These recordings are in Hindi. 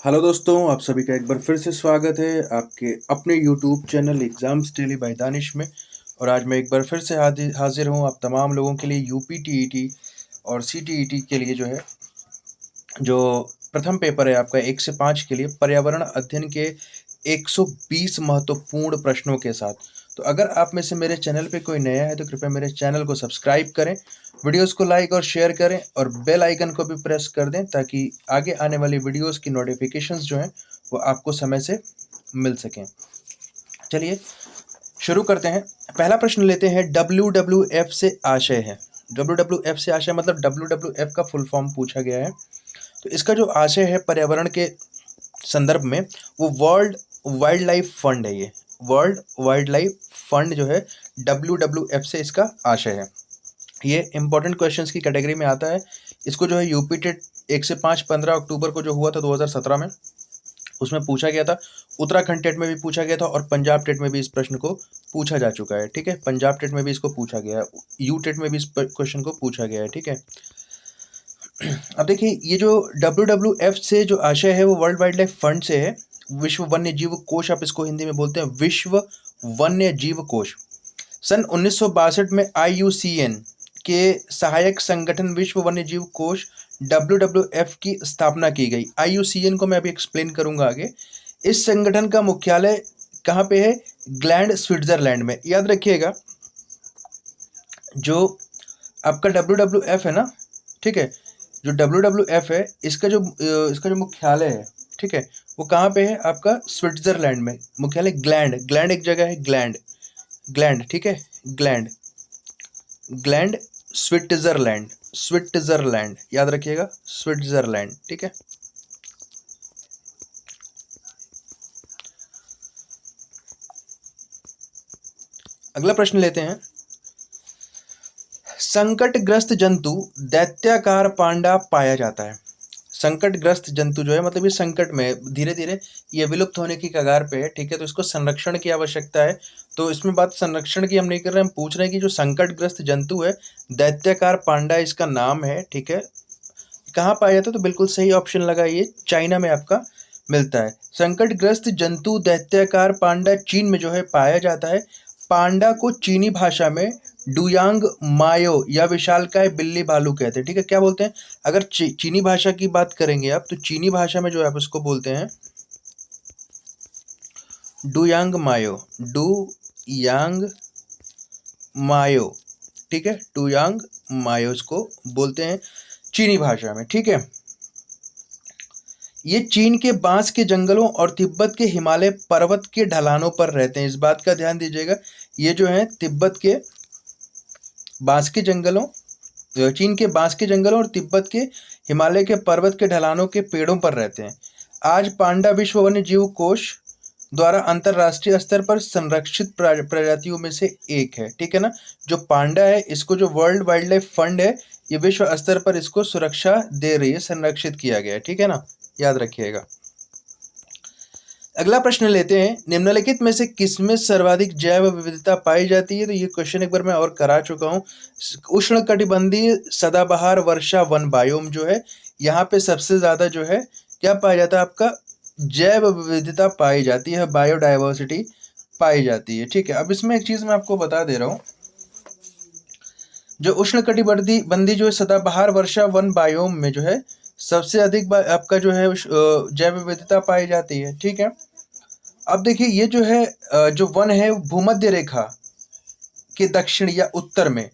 हेलो दोस्तों, आप सभी का एक बार फिर से स्वागत है आपके अपने YouTube channel exams daily by Danish में। और आज मैं एक बार फिर से हाजिर हूँ आप तमाम लोगों के लिए यूपी टीईटी और सीटीईटी के लिए जो प्रथम पेपर है आपका 1 से 5 के लिए पर्यावरण अध्ययन के 120 महत्वपूर्ण प्रश्नों के साथ। तो अगर आप में से मेरे चैनल पे कोई नया है तो कृपया मेरे चैनल को सब्सक्राइब करें, वीडियोस को लाइक और शेयर करें और बेल आइकन को भी प्रेस कर दें ताकि आगे आने वाली वीडियोस की नोटिफिकेशंस जो हैं वो आपको समय से मिल सकें। चलिए शुरू करते हैं। पहला प्रश्न लेते हैं, WWF से आशय है। WWF से आशय मतलब WWF का फुल फॉर्म पूछा गया है। तो इसका जो आशय है पर्यावरण के संदर्भ में वो वर्ल्ड वाइल्ड लाइफ फंड है। ये वर्ल्ड वाइल्ड लाइफ फंड जो है WWF से इसका आशय है। ये इंपॉर्टेंट क्वेश्चंस की कैटेगरी में आता है। इसको जो है यूपी टेट 1 से 5 15 अक्टूबर को जो हुआ था 2017 में, उसमें पूछा गया था। उत्तराखंड टेट में भी पूछा गया था और पंजाब टेट में भी इस प्रश्न को पूछा जा चुका है। ठीक है, पंजाब टेट में भी इसको पूछा गया है, यू टेट में भी इस क्वेश्चन को पूछा गया है। ठीक है, अब देखिए ये जो WWF से जो आशय है वो वर्ल्ड वाइल्ड लाइफ फंड से है। विश्व वन्य जीव कोष आप इसको हिंदी में बोलते हैं, विश्व वन्य जीव कोष। सन 1962 में IUCN के सहायक संगठन विश्व वन्य जीव कोष WWF की स्थापना की गई। IUCN को मैं अभी एक्सप्लेन करूंगा आगे। इस संगठन का मुख्यालय कहाँ पे है? ग्लैंड, स्विट्जरलैंड में। याद रखिएगा जो आपका WWF है ना, ठीक है, जो WWF है इसका जो मुख्यालय है, ठीक है, वो कहाँ पे है? आपका स्विट्जरलैंड में। मुख्यालय ग्लैंड, ग्लैंड एक जगह है, ग्लैंड, ग्लैंड, ठीक है, ग्लैंड, ग्लैंड, स्विट्जरलैंड, स्विट्जरलैंड, याद रखिएगा, स्विट्जरलैंड। ठीक है, अगला प्रश्न लेते हैं। संकटग्रस्त जंतु दैत्याकार पांडा पाया जाता है। संकटग्रस्त जंतु जो है मतलब ये संकट में, धीरे धीरे ये विलुप्त होने की कगार पे है। ठीक है, तो इसको संरक्षण की आवश्यकता है। तो इसमें बात संरक्षण की हम नहीं कर रहे, हम पूछ रहे हैं कि जो संकटग्रस्त जंतु है दैत्याकार पांडा इसका नाम है। ठीक है, कहाँ पाया जाता है? तो बिल्कुल सही ऑप्शन लगाइए, चाइना में आपका मिलता है। संकटग्रस्त जंतु दैत्याकार पांडा चीन में जो है पाया जाता है। पांडा को चीनी भाषा में डुयांग मायो या विशालकाय बिल्ली भालू कहते हैं। ठीक है, क्या बोलते हैं? अगर चीनी भाषा की बात करेंगे आप तो चीनी भाषा में जो है आप इसको बोलते हैं डुयांग मायो, डुयांग मायो। ठीक है, डुयांग मायो इसको बोलते हैं चीनी भाषा में। ठीक है, ये चीन के बांस के जंगलों और तिब्बत के हिमालय पर्वत के ढलानों पर रहते हैं। इस बात का ध्यान दीजिएगा, ये जो है तिब्बत के बांस के जंगलों, चीन के बांस के जंगलों और तिब्बत के हिमालय के पर्वत के ढलानों के पेड़ों पर रहते हैं। आज पांडा विश्व वन्य जीव कोष द्वारा अंतरराष्ट्रीय स्तर पर संरक्षित प्रजातियों में से एक है। ठीक है ना, जो पांडा है इसको जो वर्ल्ड वाइल्ड लाइफ फंड है ये विश्व स्तर पर इसको सुरक्षा दे रही है, संरक्षित किया गया है। ठीक है ना, याद रखिएगा। अगला प्रश्न लेते हैं, निम्नलिखित में से किसमें सर्वाधिक जैव विविधता पाई जाती है? तो ये क्वेश्चन एक बार मैं और करा चुका हूँ। उष्णकटिबंधीय सदाबहार वर्षा वन बायोम जो है यहाँ पे सबसे ज्यादा जो है क्या पाया जाता है? आपका जैव विविधता पाई जाती है, बायोडाइवर्सिटी पाई जाती है। ठीक है, अब इसमें एक चीज मैं आपको बता दे रहा हूँ, जो उष्णकटिबंधीय जो है सदाबहार वर्षा वन बायोम में जो है सबसे अधिक आपका जो है जैव विविधता पाई जाती है। ठीक है, अब देखिए ये जो है जो वन है भूमध्य रेखा के दक्षिण या उत्तर में,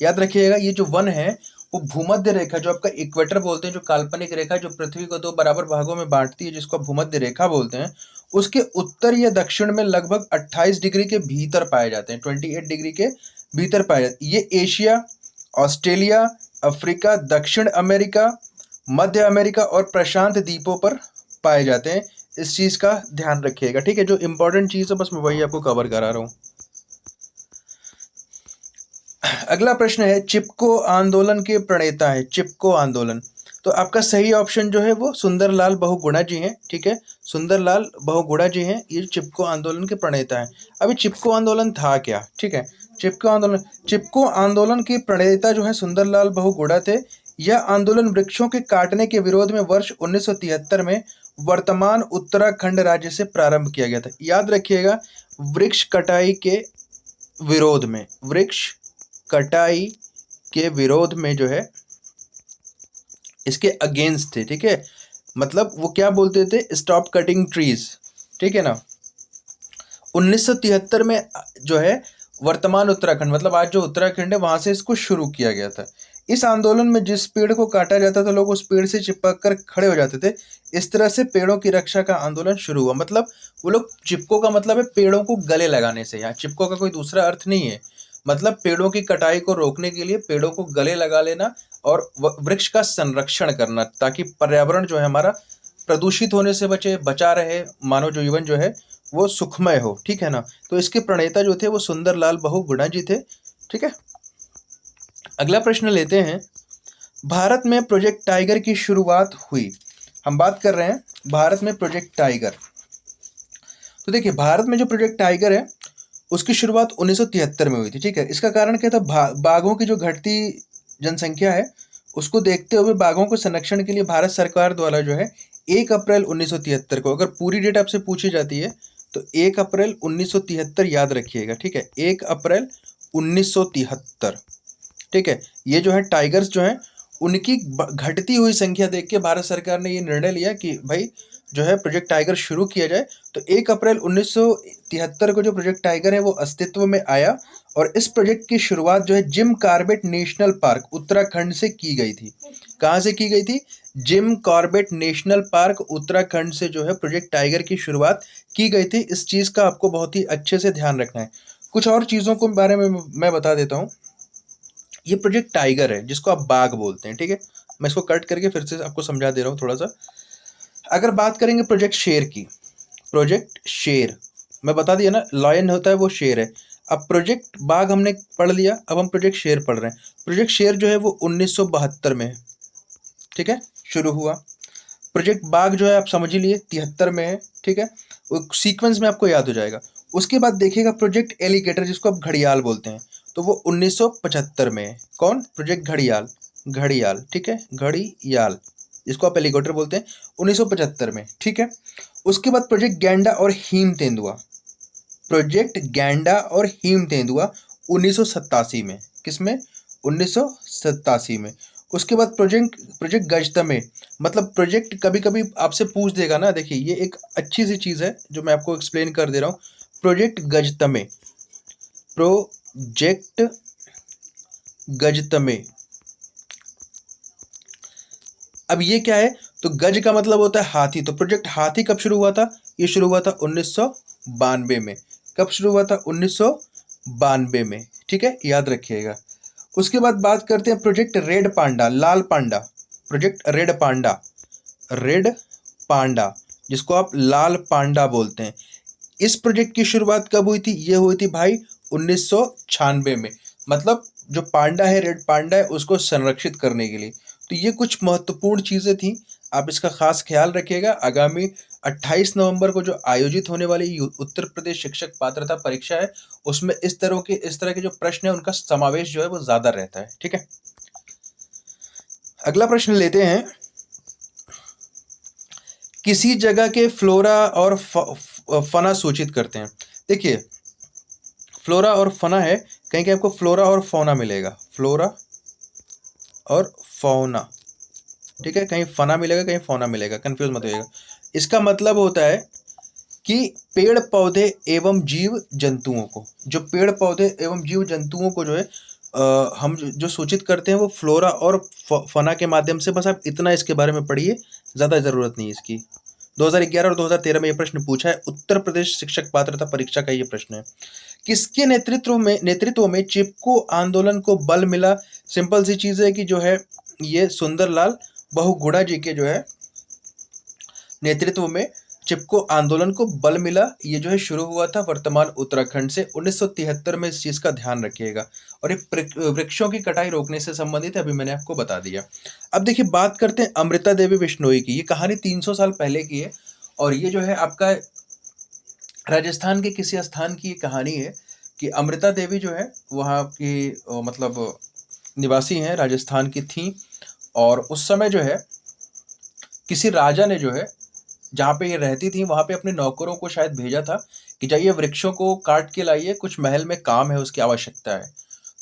याद रखिएगा ये जो वन है वो भूमध्य रेखा, जो आपका इक्वेटर बोलते हैं, जो काल्पनिक रेखा जो पृथ्वी को दो बराबर भागों में बांटती है जिसको भूमध्य रेखा बोलते हैं, उसके उत्तर या दक्षिण में लगभग 28 डिग्री के भीतर पाए जाते हैं, 28 डिग्री के भीतर पाए जाते हैं। ये एशिया, ऑस्ट्रेलिया, अफ्रीका, दक्षिण अमेरिका, मध्य अमेरिका और प्रशांत द्वीपों पर पाए जाते हैं। इस चीज का ध्यान रखिएगा। ठीक है, जो इंपॉर्टेंट चीज है बस मैं वही आपको कवर करा रहा हूं। अगला प्रश्न है, चिपको आंदोलन के प्रणेता है। चिपको आंदोलन, तो आपका सही ऑप्शन जो है वो सुंदरलाल बहुगुणा जी हैं। ठीक है, सुंदरलाल बहुगुणा जी हैं, ये चिपको आंदोलन के प्रणेता हैं। अभी चिपको आंदोलन था क्या? ठीक है, चिपको आंदोलन के प्रणेता जो है सुंदरलाल बहुगुणा थे। यह आंदोलन वृक्षों के काटने के विरोध में वर्ष 1973 में वर्तमान उत्तराखंड राज्य से प्रारंभ किया गया था। याद रखिएगा, वृक्ष कटाई के विरोध में, वृक्ष कटाई के विरोध में जो है इसके अगेंस्ट थे, ठीक है। मतलब वो क्या बोलते थे, स्टॉप कटिंग ट्रीज, ठीक है ना। 1973 में जो है वर्तमान उत्तराखंड, मतलब आज जो उत्तराखंड है, वहां से इसको शुरू किया गया था। इस आंदोलन में जिस पेड़ को काटा जाता था, लोग उस पेड़ से चिपक कर खड़े हो जाते थे। इस तरह से पेड़ों की रक्षा का आंदोलन शुरू हुआ। मतलब वो लोग, चिपको का मतलब है पेड़ों को गले लगाने से, यहाँ चिपको का कोई दूसरा अर्थ नहीं है। मतलब पेड़ों की कटाई को रोकने के लिए पेड़ों को गले लगा लेना और वृक्ष का संरक्षण करना, ताकि पर्यावरण जो है हमारा प्रदूषित होने से बचा रहे, मानव जीवन जो है वो सुखमय हो, ठीक है ना। तो इसके प्रणेता जो थे वो सुंदरलाल बहुगुणा जी थे, ठीक है। अगला प्रश्न लेते हैं, भारत में प्रोजेक्ट टाइगर की शुरुआत हुई। हम बात कर रहे हैं भारत में प्रोजेक्ट टाइगर। तो देखिए, भारत में जो प्रोजेक्ट टाइगर है उसकी शुरुआत 1973 में हुई थी, ठीक है। इसका कारण क्या था, बाघों की जो घटती जनसंख्या है उसको देखते हुए बाघों के संरक्षण के लिए भारत सरकार द्वारा जो है 1 अप्रैल 1973 को, अगर पूरी डेट आपसे पूछी जाती है तो 1 अप्रैल 1973 याद रखिएगा, ठीक है। 1 अप्रैल 1973, ठीक है। ये जो है टाइगर्स जो है उनकी घटती हुई संख्या देख के भारत सरकार ने ये निर्णय लिया कि भाई जो है प्रोजेक्ट टाइगर शुरू किया जाए। तो 1 अप्रैल 1973 को जो प्रोजेक्ट टाइगर है वो अस्तित्व में आया और इस प्रोजेक्ट की शुरुआत जो है Jim Corbett national park Uttarakhand से की गई थी। कहाँ से की गई थी? Jim Corbett national park Uttarakhand से जो है प्रोजेक्ट टाइगर की शुरुआत की गई थी। इस चीज़ का आपको बहुत ही अच्छे से ध्यान रखना है। कुछ और चीज़ों के बारे में मैं बता देता हूँ। ये प्रोजेक्ट टाइगर है जिसको आप बाघ बोलते हैं, ठीक है। मैं इसको कट करके फिर से आपको समझा दे रहा हूँ थोड़ा सा। अगर बात करेंगे प्रोजेक्ट शेर की, प्रोजेक्ट शेर, मैं बता दिया ना, लॉयन होता है वो शेर है। अब प्रोजेक्ट बाघ हमने पढ़ लिया, अब हम प्रोजेक्ट शेर पढ़ रहे हैं। प्रोजेक्ट शेर जो है वो 1972 में है, ठीक है, शुरू हुआ। प्रोजेक्ट बाघ जो है आप समझ ही लिए 73 में है, ठीक है। वो सीक्वेंस में आपको याद हो जाएगा। उसके बाद देखिएगा प्रोजेक्ट एलिगेटर जिसको आप घड़ियाल बोलते हैं, तो वो 1975 में है। कौन? प्रोजेक्ट घड़ियाल, घड़ियाल, ठीक है, घड़ियाल जिसको आप एलिगेटर बोलते हैं, 1975 में, ठीक है। उसके बाद प्रोजेक्ट गैंडा और हीम तेंदुआ, प्रोजेक्ट गैंडा और हीम तेंदुआ 1987 में। किसमें? 1987 में। उसके बाद प्रोजेक्ट गजतमे, मतलब प्रोजेक्ट कभी कभी आपसे पूछ देगा ना, देखिए ये एक अच्छी सी चीज़ है जो मैं आपको एक्सप्लेन कर दे रहा हूँ। प्रोजेक्ट गजतमे, प्रोजेक्ट गजतमे, अब ये क्या है? तो गज का मतलब होता है हाथी। तो प्रोजेक्ट हाथी कब शुरू हुआ था? ये शुरू हुआ था 1992 में। कब शुरू हुआ था? 1992 में, ठीक है, याद रखिएगा। उसके बाद बात करते हैं प्रोजेक्ट रेड पांडा, लाल panda, project red panda, red panda जिसको आप लाल पांडा बोलते हैं। इस प्रोजेक्ट की शुरुआत कब हुई थी? ये हुई थी भाई 1996 में। मतलब जो पांडा है, रेड पांडा है, उसको संरक्षित करने के लिए। तो ये कुछ महत्वपूर्ण चीज़ें थी, आप इसका खास ख्याल रखिएगा। आगामी 28 नवंबर को जो आयोजित होने वाली उत्तर प्रदेश शिक्षक पात्रता परीक्षा है उसमें इस तरह के जो प्रश्न है उनका समावेश जो है वो ज़्यादा रहता है, ठीक है। अगला प्रश्न लेते हैं, किसी जगह के फ्लोरा और फना सूचित करते हैं। देखिए, फ्लोरा और फना है, कहीं कहीं आपको फ्लोरा और फौना मिलेगा, फ्लोरा और फौना, ठीक है, कहीं फना मिलेगा कहीं फौना मिलेगा, कंफ्यूज मत होइएगा। इसका मतलब होता है कि पेड़ पौधे एवं जीव जंतुओं को, जो पेड़ पौधे एवं जीव जंतुओं को जो है हम जो सूचित करते हैं वो फ्लोरा और फना के माध्यम से। बस आप इतना इसके बारे में पढ़िए, ज़्यादा ज़रूरत नहीं इसकी। 2011 और 2013 में ये प्रश्न पूछा है, उत्तर प्रदेश शिक्षक पात्रता परीक्षा का ये प्रश्न है। किसके नेतृत्व में चिपको आंदोलन को बल मिला? सिंपल सी चीज़ है कि जो है ये सुंदरलाल बहुगुणा जी के जो है नेतृत्व में चिपको आंदोलन को बल मिला। ये जो है शुरू हुआ था वर्तमान उत्तराखंड से 1973 में। इस चीज़ का ध्यान रखिएगा। और ये वृक्षों की कटाई रोकने से संबंधित है, अभी मैंने आपको बता दिया। अब देखिए, बात करते हैं अमृता देवी बिश्नोई की। ये कहानी 300 साल पहले की है और ये जो है आपका राजस्थान के किसी स्थान की कहानी है कि अमृता देवी जो है वहाँ की मतलब निवासी हैं, राजस्थान की थी। और उस समय जो है किसी राजा ने जो है जहाँ पे ये रहती थी वहाँ पे अपने नौकरों को शायद भेजा था कि जाइए वृक्षों को काट के लाइए, कुछ महल में काम है, उसकी आवश्यकता है।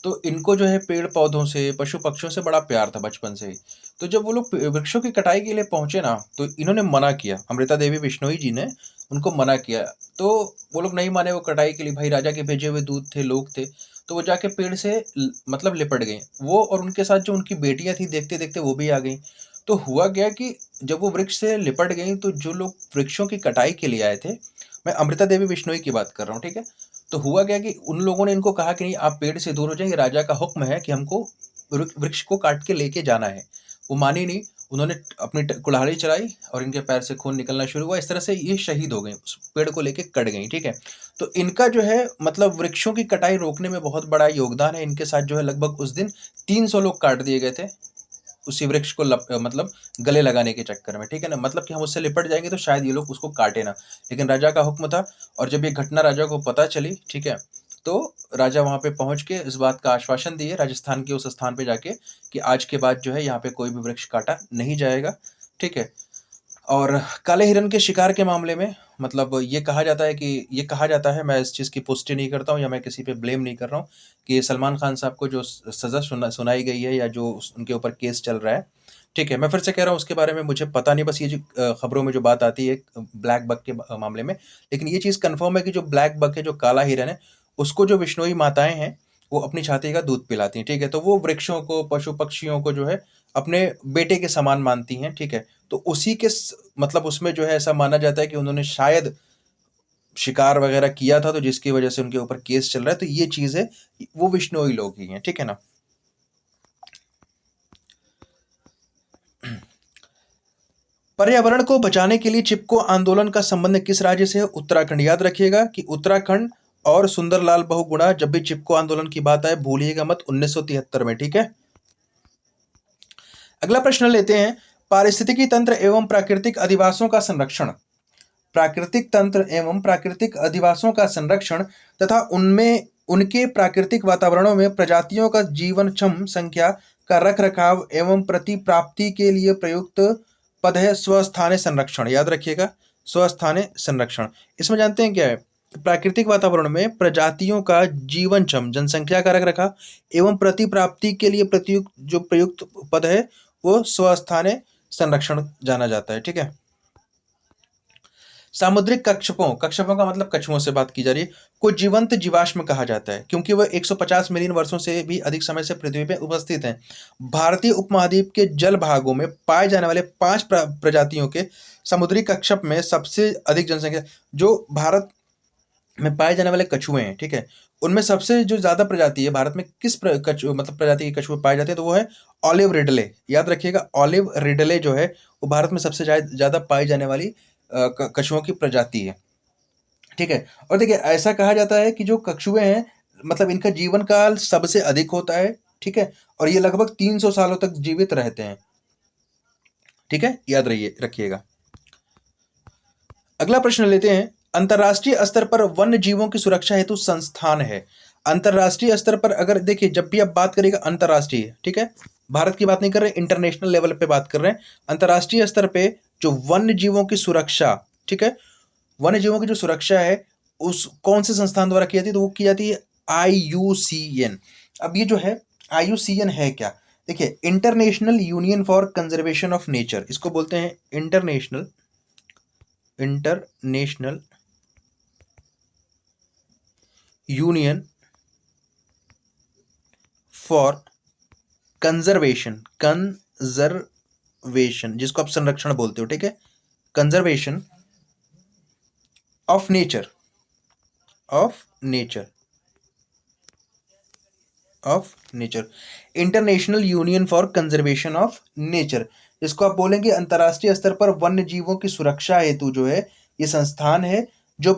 तो इनको जो है पेड़ पौधों से, पशु पक्षियों से बड़ा प्यार था बचपन से ही। तो जब वो लोग वृक्षों की कटाई के लिए पहुंचे ना, तो इन्होंने मना किया, अमृता देवी बिश्नोई जी ने उनको मना किया। तो वो लोग नहीं माने वो कटाई के लिए, भाई राजा के भेजे हुए दूत थे, लोग थे। तो वो जाके पेड़ से मतलब लिपट गई वो, और उनके साथ जो उनकी बेटियां थी, देखते देखते वो भी आ गई। तो हुआ गया कि जब वो वृक्ष से लिपट गई, तो जो लोग वृक्षों की कटाई के लिए आए थे, मैं अमृता देवी बिश्नोई की बात कर रहा हूँ, ठीक है। तो हुआ क्या कि उन लोगों ने इनको कहा कि नहीं, आप पेड़ से दूर हो जाएंगे, राजा का हुक्म है कि हमको वृक्ष को काट के लेके जाना है। वो मानी नहीं, उन्होंने अपनी कुल्हाड़ी चलाई और इनके पैर से खून निकलना शुरू हुआ। इस तरह से ये शहीद हो गई, उस पेड़ को लेके कट गई, ठीक है। तो इनका जो है मतलब वृक्षों की कटाई रोकने में बहुत बड़ा योगदान है। इनके साथ जो है लगभग उस दिन 300 लोग काट दिए गए थे उसी वृक्ष को मतलब गले लगाने के चक्कर में, ठीक है ना। मतलब कि हम उससे लिपट जाएंगे तो शायद ये लोग उसको काटे ना, लेकिन राजा का हुक्म था। और जब ये घटना राजा को पता चली, ठीक है, तो राजा वहां पे पहुंच के इस बात का आश्वासन दिए राजस्थान के उस स्थान पे जाके कि आज के बाद जो है यहाँ पे कोई भी वृक्ष काटा नहीं जाएगा, ठीक है। और काले हिरन के शिकार के मामले में मतलब ये कहा जाता है, मैं इस चीज़ की पुष्टि नहीं करता हूँ या मैं किसी पे ब्लेम नहीं कर रहा हूँ, कि सलमान खान साहब को जो सज़ा सुनाई गई है या जो उनके ऊपर केस चल रहा है, ठीक है। मैं फिर से कह रहा हूँ उसके बारे में मुझे पता नहीं, बस ये जो खबरों में जो बात आती है ब्लैक बक के मामले में। लेकिन ये चीज़ कन्फर्म है कि जो ब्लैक बक है, जो काला हिरन है, उसको जो विश्नोई माताएं हैं वो अपनी छाती का दूध पिलाती हैं, ठीक है। तो वो वृक्षों को, पशु पक्षियों को जो है अपने बेटे के समान मानती हैं, ठीक है। तो उसी के मतलब उसमें जो है ऐसा माना जाता है कि उन्होंने शायद शिकार वगैरह किया था, तो जिसकी वजह से उनके ऊपर केस चल रहा है। तो ये चीज है, वो विश्नोई लोग ही हैं, ठीक है ना। पर्यावरण को बचाने के लिए चिपको आंदोलन का संबंध किस राज्य से है? उत्तराखंड। याद रखिएगा कि उत्तराखंड और सुंदरलाल बहुगुणा, जब भी चिपको आंदोलन की बात आए भूलिएगा मत, 1973 में, ठीक है। अगला प्रश्न लेते हैं, पारिस्थितिकी तंत्र एवं प्राकृतिक अधिवासों का संरक्षण। प्राकृतिक तंत्र एवं प्राकृतिक अधिवासों का संरक्षण तथा उनमें उनके प्राकृतिक वातावरणों में प्रजातियों का जीवनक्षम संख्या का रखरखाव एवं प्रतिप्राप्ति के लिए प्रयुक्त पद है स्वस्थानीय संरक्षण। याद रखिएगा, स्वस्थानीय संरक्षण। इसमें जानते हैं क्या है? प्राकृतिक वातावरण में प्रजातियों का जीवनक्षम जनसंख्या का रखरखाव एवं प्रतिप्राप्ति के लिए प्रयुक्त पद है वो स्वस्थानीय संरक्षण जाना जाता है, ठीक है। सामुद्रिक कक्षपों, कक्षपों का मतलब कछुओं से बात की जा रही है, को जीवंत जीवाश्म कहा जाता है क्योंकि वह 150 मिलियन वर्षों से भी अधिक समय से पृथ्वी पर उपस्थित हैं। भारतीय उपमहाद्वीप के जल भागों में पाए जाने वाले 5 प्रजातियों के समुद्री कक्षप में सबसे अधिक जनसंख्या, जो भारत में पाए जाने वाले कछुए हैं, ठीक है, उनमें सबसे जो ज्यादा प्रजाति है भारत में किस मतलब प्रजाति के कछुए पाए जाते हैं, तो वो है ऑलिव रिडले। याद रखिएगा, ऑलिव रिडले जो है वो भारत में सबसे ज्यादा पाई जाने वाली कछुओं की प्रजाति है, ठीक है। और देखिए ऐसा कहा जाता है कि जो कछुए हैं मतलब इनका जीवन काल सबसे अधिक होता है, ठीक है, और ये लगभग 300 सालों तक जीवित रहते हैं, ठीक है, याद रखिएगा। अगला प्रश्न लेते हैं, अंतर्राष्ट्रीय स्तर पर वन्य जीवों की सुरक्षा हेतु संस्थान है। अंतर्राष्ट्रीय स्तर पर अगर देखिए, जब भी आप बात करिएगा अंतर्राष्ट्रीय, ठीक है, भारत की बात नहीं कर रहे, इंटरनेशनल लेवल पे बात कर रहे हैं। अंतर्राष्ट्रीय स्तर पे जो वन्य जीवों की सुरक्षा, ठीक है, वन्य जीवों की जो सुरक्षा है उस कौन से संस्थान द्वारा की जाती है, तो वो की जाती है IUCN। अब ये जो है IUCN है क्या? देखिए, international union for conservation of nature, इसको बोलते हैं इंटरनेशनल यूनियन फॉर कंजर्वेशन, जिसको आप संरक्षण बोलते हो, ठीक है, conservation of nature, international union for conservation of nature, जिसको आप बोलेंगे अंतर्राष्ट्रीय स्तर पर वन्य जीवों की सुरक्षा हेतु जो है ये संस्थान है, जो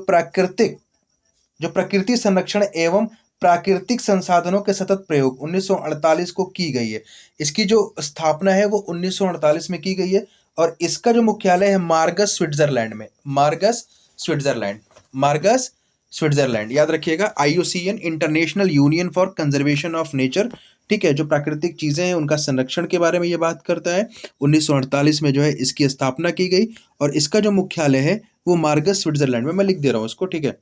प्रकृति संरक्षण एवं प्राकृतिक संसाधनों के सतत प्रयोग 1948 को की गई है। इसकी जो स्थापना है वो 1948 में की गई है और इसका जो मुख्यालय है मार्गस स्विट्जरलैंड में, मार्गस स्विट्जरलैंड। याद रखिएगा, IUCN international union for conservation of nature ठीक है, जो प्राकृतिक चीज़ें हैं उनका संरक्षण के बारे में ये बात करता है। 1948 में जो है इसकी स्थापना की गई और इसका जो मुख्यालय है वो मार्गस स्विट्ज़रलैंड में, मैं लिख दे रहा हूँ इसको, ठीक है।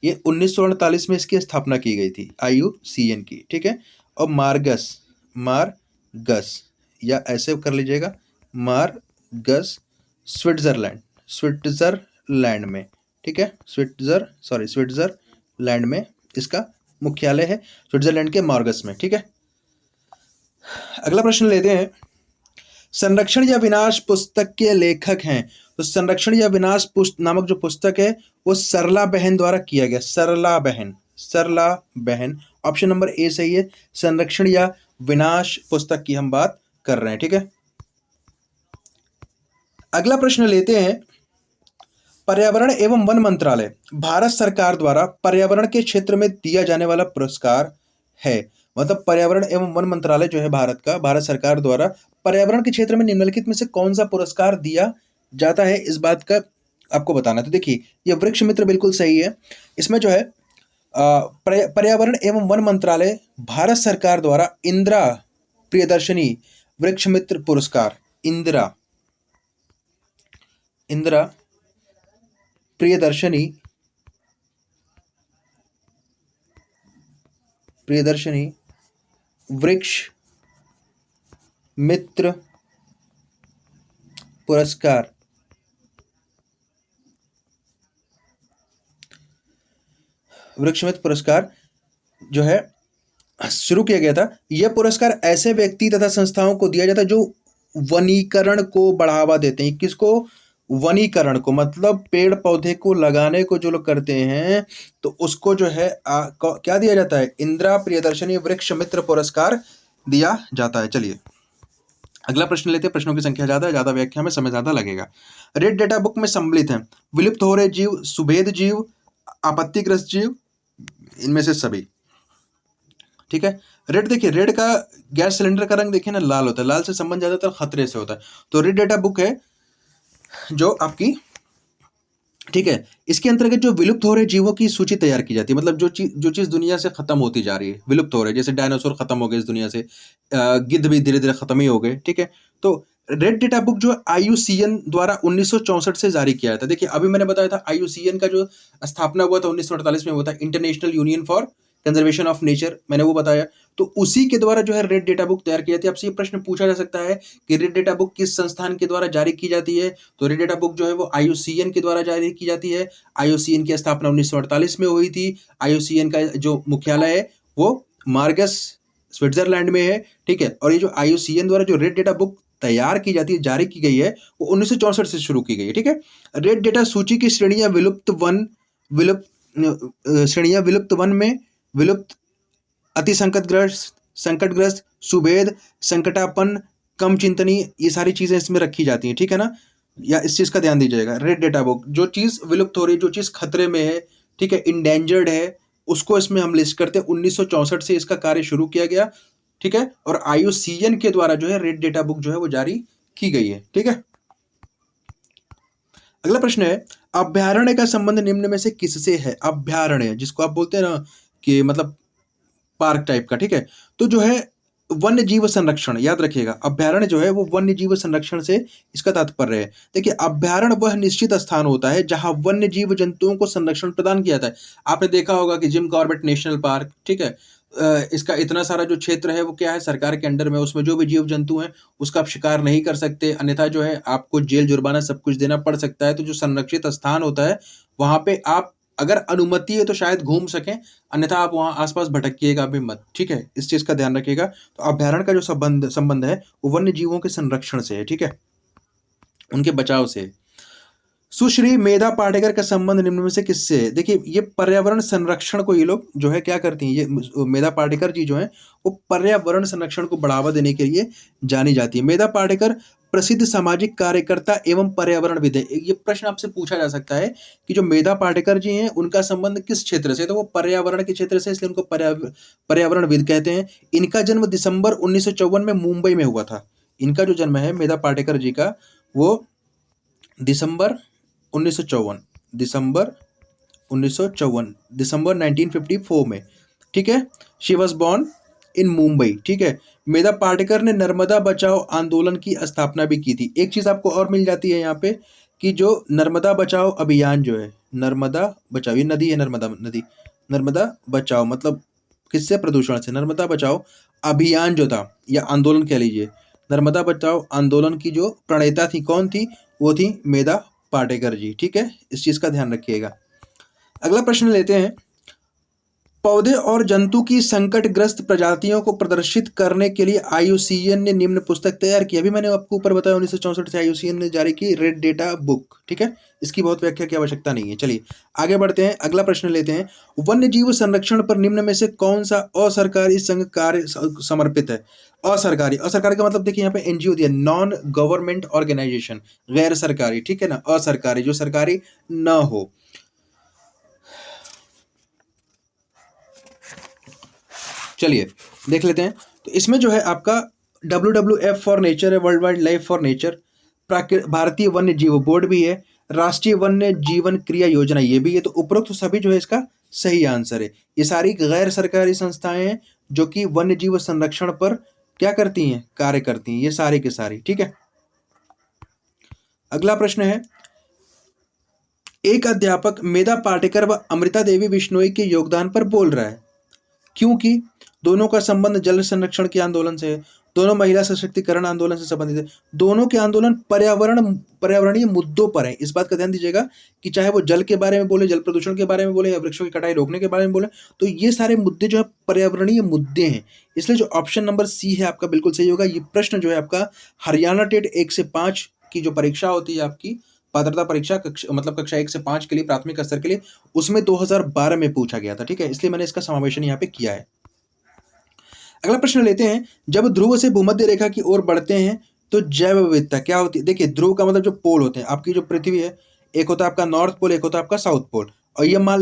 ये 1948 में इसकी स्थापना की गई थी, IUCN की, ठीक है। और मार्गस, मार्गस या ऐसे कर लीजिएगा, मार्गस स्विट्ज़रलैंड, स्विट्ज़रलैंड में, ठीक है। स्विट्ज़रलैंड में इसका मुख्यालय है, स्विट्ज़रलैंड के मार्गस में, ठीक है। अगला प्रश्न लेते हैं, संरक्षण या विनाश पुस्तक के लेखक हैं। तो संरक्षण या विनाश नामक जो पुस्तक है वो सरला बहन द्वारा किया गया, सरला बहन, ऑप्शन नंबर ए सही है। संरक्षण या विनाश पुस्तक की हम बात कर रहे हैं, ठीक है। अगला प्रश्न लेते हैं, पर्यावरण एवं वन मंत्रालय भारत सरकार द्वारा पर्यावरण के क्षेत्र में दिया जाने वाला पुरस्कार है। मतलब पर्यावरण एवं वन मंत्रालय जो है भारत का, भारत सरकार द्वारा पर्यावरण के क्षेत्र में निम्नलिखित में से कौन सा पुरस्कार दिया जाता है, इस बात का आपको बताना है। तो देखिए, ये वृक्ष मित्र बिल्कुल सही है। इसमें जो है पर्यावरण एवं वन मंत्रालय भारत सरकार द्वारा इंदिरा प्रियदर्शनी वृक्ष मित्र पुरस्कार, इंदिरा प्रियदर्शनी वृक्ष मित्र पुरस्कार जो है शुरू किया गया था। यह पुरस्कार ऐसे व्यक्ति तथा संस्थाओं को दिया जाता है जो वनीकरण को बढ़ावा देते हैं। किसको? वनीकरण को, मतलब पेड़ पौधे को लगाने को जो लोग करते हैं तो उसको जो है क्या दिया जाता है? इंदिरा प्रियदर्शनी वृक्ष मित्र पुरस्कार दिया जाता है। चलिए अगला प्रश्न लेते हैं। प्रश्नों की संख्या ज्यादा है, ज्यादा व्याख्या में समय ज्यादा लगेगा। रेड डेटा बुक में सम्मिलित हैं विलुप्त हो रहे जीव, सुभेद जीव, आपत्तिग्रस्त जीव, इनमें से सभी, ठीक है। रेड देखिए, रेड का गैस सिलेंडर का रंग देखिए ना, लाल होता है। लाल से संबंध ज्यादातर खतरे से होता है। तो रेड डेटा बुक है जो आपकी, ठीक है, इसके अंतर्गत जो विलुप्त हो रहे जीवों की सूची तैयार की जाती है। मतलब जो चीज दुनिया से खत्म होती जा रही है, विलुप्त हो रहे, जैसे डायनासोर खत्म हो गए इस दुनिया से, गिद्ध भी धीरे धीरे खत्म ही हो गए, ठीक है। तो रेड डेटा बुक जो IUCN द्वारा 1964 से जारी किया था। देखिए अभी मैंने बताया था IUCN का जो स्थापना हुआ था 1948 में हुआ था, international union for conservation of nature, मैंने वो बताया। तो उसी के द्वारा जो है रेड डेटा बुक तैयार की जाती है। आपसे ये प्रश्न पूछा जा सकता है कि रेड डेटा बुक किस संस्थान के द्वारा जारी की जाती है? तो रेड डेटा बुक जो है वो IUCN के द्वारा जारी की जाती है। IUCN की स्थापना 1948 में हुई थी। IUCN का जो मुख्यालय है वो मार्गस स्विट्जरलैंड में है, ठीक है। और ये जो IUCN द्वारा जो रेड डेटा बुक तैयार की जाती है, जारी की गई है, वो 1964 से शुरू की गई है, ठीक है। रेड डेटा सूची की श्रेणियां विलुप्त वन में विलुप्त, अति संकटग्रस्त, सुभेद, संकटापन्न, कम चिंतनी, ये सारी चीजें इसमें रखी जाती हैं, ठीक है ना। या इस चीज का ध्यान दीजिएगा। रेड डेटा बुक जो चीज विलुप्त हो रही है, जो चीज खतरे में है, ठीक है, इंडेंजर्ड है, उसको इसमें हम लिस्ट करते हैं। 1964 से इसका कार्य शुरू किया गया, ठीक है। और IUCN के द्वारा जो है रेड डेटा बुक जो है वो जारी की गई है, ठीक है। अगला प्रश्न है, अभ्यारण्य का संबंध निम्न में से किससे है? अभ्यारण्य जिसको आप बोलते हैं ना कि मतलब पार्क टाइप का, ठीक है। तो जो है वन्य जीव संरक्षण, याद रखिएगा, अभ्यारण्य जो है वो वन्य जीव संरक्षण से इसका तात्पर्य है। देखिए अभ्यारण्य वह निश्चित स्थान होता है जहां वन्य जीव जंतुओं को संरक्षण प्रदान किया जाता है। आपने देखा होगा कि जिम कॉर्बेट नेशनल पार्क, ठीक है, इसका इतना सारा जो क्षेत्र है वो क्या है, सरकार के अंडर में। उसमें जो भी जीव जंतु हैं उसका आप शिकार नहीं कर सकते, अन्यथा जो है आपको जेल जुर्माना सब कुछ देना पड़ सकता है। तो जो संरक्षित स्थान होता है वहां पे आप अगर अनुमति है तो शायद घूम सकें, अन्यथा आप वहां आसपास भटकिएगा भी मत, ठीक है। इस चीज का ध्यान रखिएगा। तो अभ्यारण्य का जो संबंध है वो वन्य जीवों के संरक्षण से है, ठीक है, उनके बचाव से। सुश्री मेधा पाटेकर का संबंध निम्न में से किससे है? देखिए ये पर्यावरण संरक्षण को ये लोग जो है क्या करती हैं, ये मेधा पाटेकर जी जो है वो पर्यावरण संरक्षण को बढ़ावा देने के लिए जानी जाती है। मेधा पाटेकर प्रसिद्ध सामाजिक कार्यकर्ता एवं पर्यावरणविद है। ये प्रश्न आपसे पूछा जा सकता है कि जो मेधा पाटेकर जी हैं उनका संबंध किस क्षेत्र से? तो वो पर्यावरण के क्षेत्र से, इसलिए उनको पर्यावरणविद कहते हैं। इनका जन्म दिसंबर 1954 में मुंबई में हुआ था। इनका जो जन्म है मेधा पाटेकर जी का वो दिसंबर 1954 दिसंबर 1954 में, ठीक है। She was born in Mumbai, ठीक है। मेधा पाटेकर ने नर्मदा बचाओ आंदोलन की स्थापना भी की थी। एक चीज़ आपको और मिल जाती है यहाँ पे कि जो नर्मदा बचाओ अभियान जो है, नर्मदा बचाओ, ये नदी है नर्मदा नदी, नर्मदा बचाओ मतलब किससे? प्रदूषण से। नर्मदा बचाओ अभियान जो था या आंदोलन कह लीजिए, नर्मदा बचाओ आंदोलन की जो प्रणेता थी कौन थी? वो थी मेधा पाटेकर जी, ठीक है। इस चीज़ का ध्यान रखिएगा। अगला प्रश्न लेते हैं। पौधे और जंतु की संकटग्रस्त प्रजातियों को प्रदर्शित करने के लिए आईयूसीएन ने निम्न पुस्तक तैयार की। अभी मैंने आपको ऊपर बताया 1964 से आईयूसीएन ने जारी की रेड डेटा बुक, ठीक है। इसकी बहुत व्याख्या की आवश्यकता नहीं है। चलिए आगे बढ़ते हैं, अगला प्रश्न लेते हैं। वन्य जीव संरक्षण पर निम्न में से कौन सा असरकारी संघ कार्य समर्पित है? असरकारी, असरकारी का मतलब देखिए यहाँ पे एनजीओ दिया, नॉन गवर्नमेंट ऑर्गेनाइजेशन, गैर सरकारी, ठीक है ना। असरकारी जो सरकारी न हो। चलिए देख लेते हैं। तो इसमें जो है आपका WWF फॉर नेचर है, world wide life for nature, भारतीय वन्य जीव बोर्ड भी है, राष्ट्रीय वन्य जीवन क्रिया योजना ये भी है। तो उपरोक्त तो सभी जो है इसका सही आंसर है। ये सारी गैर सरकारी संस्थाएं हैं जो कि वन्य जीव संरक्षण पर क्या करती हैं? कार्य करती हैं, ये सारी की सारी, ठीक है। अगला प्रश्न है। एक अध्यापक मेधा पाटेकर व अमृता देवी बिश्नोई के योगदान पर बोल रहा है क्योंकि दोनों का संबंध जल संरक्षण के आंदोलन से है, दोनों महिला सशक्तिकरण आंदोलन से संबंधित है, दोनों के आंदोलन पर्यावरणीय मुद्दों पर है। इस बात का ध्यान दीजिएगा कि चाहे वो जल के बारे में बोले, जल प्रदूषण के बारे में बोले, या वृक्षों की कटाई रोकने के बारे में बोले, तो ये सारे मुद्दे जो है पर्यावरणीय मुद्दे हैं। इसलिए जो ऑप्शन नंबर सी है आपका बिल्कुल सही होगा। ये प्रश्न जो है आपका हरियाणा टेट 1 से 5 की जो परीक्षा होती है आपकी पात्रता परीक्षा मतलब कक्षा 1 से 5 के लिए, प्राथमिक स्तर के लिए, उसमें 2012 में पूछा गया था, ठीक है। इसलिए मैंने इसका समावेशन यहाँ पे किया है। अगला प्रश्न लेते हैं। जब ध्रुव से भूमध्य रेखा की ओर बढ़ते हैं तो जैव विविधता क्या होती है? देखिए ध्रुव का मतलब जो पोल होते हैं, आपकी जो पृथ्वी है, एक होता है आपका नॉर्थ पोल, एक होता है आपका साउथ पोल, और ये मान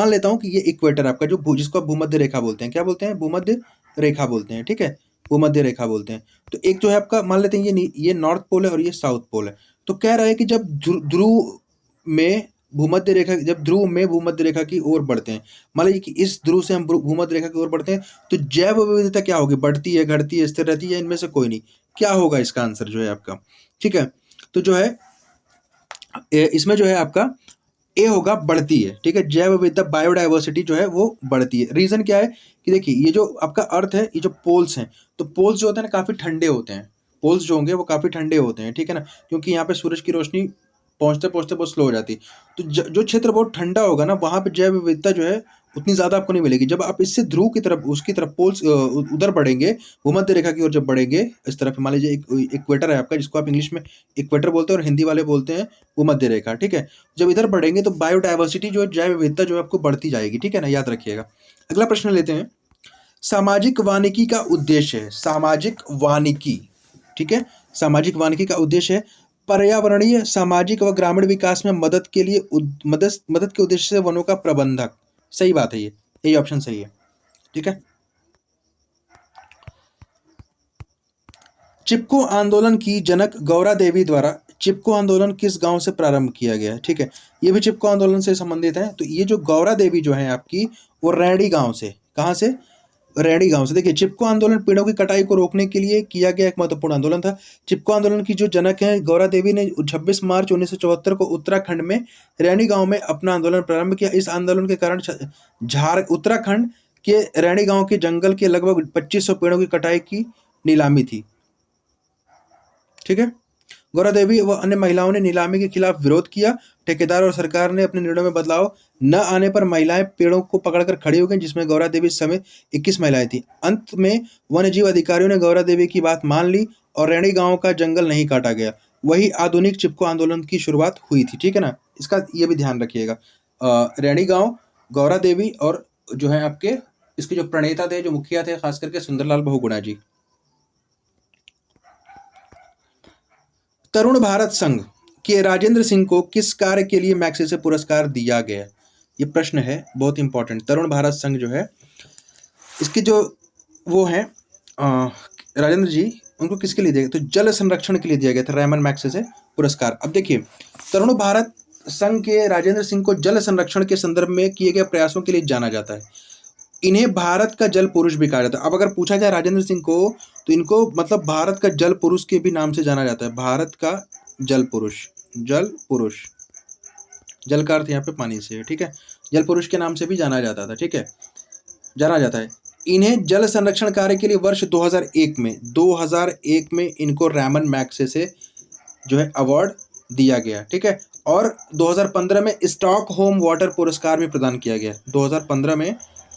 लेता हूँ कि ये इक्वेटर आपका जो जिसको आप भूमध्य रेखा बोलते हैं, क्या बोलते हैं? भूमध्य रेखा बोलते हैं, ठीक है, भूमध्य रेखा बोलते हैं। तो एक जो है आपका मान लेते हैं ये नॉर्थ पोल है और ये साउथ पोल है। तो कह रहा है कि जब ध्रुव में भूमध्य रेखा की ओर बढ़ते हैं, मान लीजिए कि इस ध्रुव से हम भूमध्य रेखा की ओर बढ़ते हैं, तो जैव विविधता क्या होगी? बढ़ती है, घटती है, स्थिर रहती है, इनमें से कोई नहीं। क्या होगा इसका आंसर जो है आपका, ठीक है। तो जो है इसमें जो है आपका ए होगा, बढ़ती है, ठीक है। जैव विविधता, बायोडाइवर्सिटी जो है वो बढ़ती है। रीजन क्या है कि देखिए ये जो आपका अर्थ है, ये जो पोल्स हैं, तो पोल्स जो होते हैं ना काफी ठंडे होते हैं, पोल्स जो होंगे वो काफी ठंडे होते हैं, ठीक है ना, क्योंकि यहाँ पे सूरज की रोशनी पहुंचते पहुंचते बहुत स्लो हो जाती है। तो जो क्षेत्र बहुत ठंडा होगा ना, वहां पे जैव विविधता जो है उतनी ज्यादा आपको नहीं मिलेगी। जब आप इससे ध्रुव की तरफ, उसकी तरफ पोल्स उधर बढ़ेंगे, भूमध्य रेखा की ओर जब बढ़ेंगे इस तरफ, मान लीजिए इक्वेटर है आपका, जिसको आप इंग्लिश में इक्वेटर बोलते हैं और हिंदी वाले बोलते हैं भूमध्य रेखा, ठीक है। जब इधर बढ़ेंगे तो बायोडाइवर्सिटी जो है, जैव विविधता जो है आपको बढ़ती जाएगी, ठीक है ना, याद रखिएगा। अगला प्रश्न लेते हैं। सामाजिक वानिकी का उद्देश्य है, सामाजिक वानिकी, ठीक है, सामाजिक वानिकी का उद्देश्य है पर्यावरणीय, सामाजिक व ग्रामीण विकास में मदद के लिए मदद के उद्देश्य से वनों का प्रबंधक। सही बात है, यही ऑप्शन सही है, ठीक है। चिपको आंदोलन की जनक गौरा देवी द्वारा चिपको आंदोलन किस गांव से प्रारंभ किया गया है? ठीक है, ये भी चिपको आंदोलन से संबंधित है। तो ये जो गौरा देवी जो है आपकी, वो रैणी गांव से, कहाँ से? रैणी गांव से। देखिए चिपको आंदोलन पेड़ों की कटाई को रोकने के लिए किया गया एक महत्वपूर्ण आंदोलन था। चिपको आंदोलन की जो जनक है गौरा देवी ने 26 मार्च 1974 को उत्तराखंड में रैणी गांव में अपना आंदोलन प्रारंभ किया। इस आंदोलन के कारण उत्तराखंड के रैणी गांव के जंगल के लगभग 2500 पेड़ों की कटाई की नीलामी थी, ठीक है। गौरा देवी व अन्य महिलाओं ने नीलामी के खिलाफ विरोध किया। ठेकेदार और सरकार ने अपने निर्णय में बदलाव न आने पर महिलाएं पेड़ों को पकड़कर खड़ी हो गईं, जिसमें गौरा देवी समेत 21 महिलाएं थीं। अंत में वन्यजीव अधिकारियों ने गौरा देवी की बात मान ली और रैणी गांव का जंगल नहीं काटा गया। वही आधुनिक चिपको आंदोलन की शुरुआत हुई थी, ठीक है ना। इसका ये भी ध्यान रखिएगा। रैणी गांव, गौरा देवी और जो है आपके इसके जो प्रणेता थे, जो मुखिया थे, खास करके सुंदरलाल बहुगुणा जी। तरुण भारत संघ के राजेंद्र सिंह को किस कार्य के लिए मैग्सेसे पुरस्कार दिया गया? ये प्रश्न है बहुत इंपॉर्टेंट। तरुण भारत संघ जो है इसके जो वो है राजेंद्र जी, उनको किसके लिए दिया गया? तो जल संरक्षण के लिए दिया गया था रेमन मैग्सेसे पुरस्कार। अब देखिए तरुण भारत संघ के राजेंद्र सिंह को जल संरक्षण के संदर्भ में किए गए प्रयासों के लिए जाना जाता है। इन्हें भारत का जल पुरुष भी कहा जाता है। अब अगर पूछा जाए राजेंद्र सिंह को, तो इनको मतलब भारत का जल पुरुष के भी नाम से जाना जाता है। भारत का जल पुरुष, जल पुरुष, जल का अर्थ यहाँ पे पानी से है, ठीक है। जल पुरुष के नाम से भी जाना जाता था, ठीक है, जाना जाता है। इन्हें जल संरक्षण कार्य के लिए वर्ष 2001 में इनको रैमन मैग्सेसे से जो है अवार्ड दिया गया, ठीक है। और 2015 में स्टॉकहोम वाटर पुरस्कार भी प्रदान किया गया। 2015 में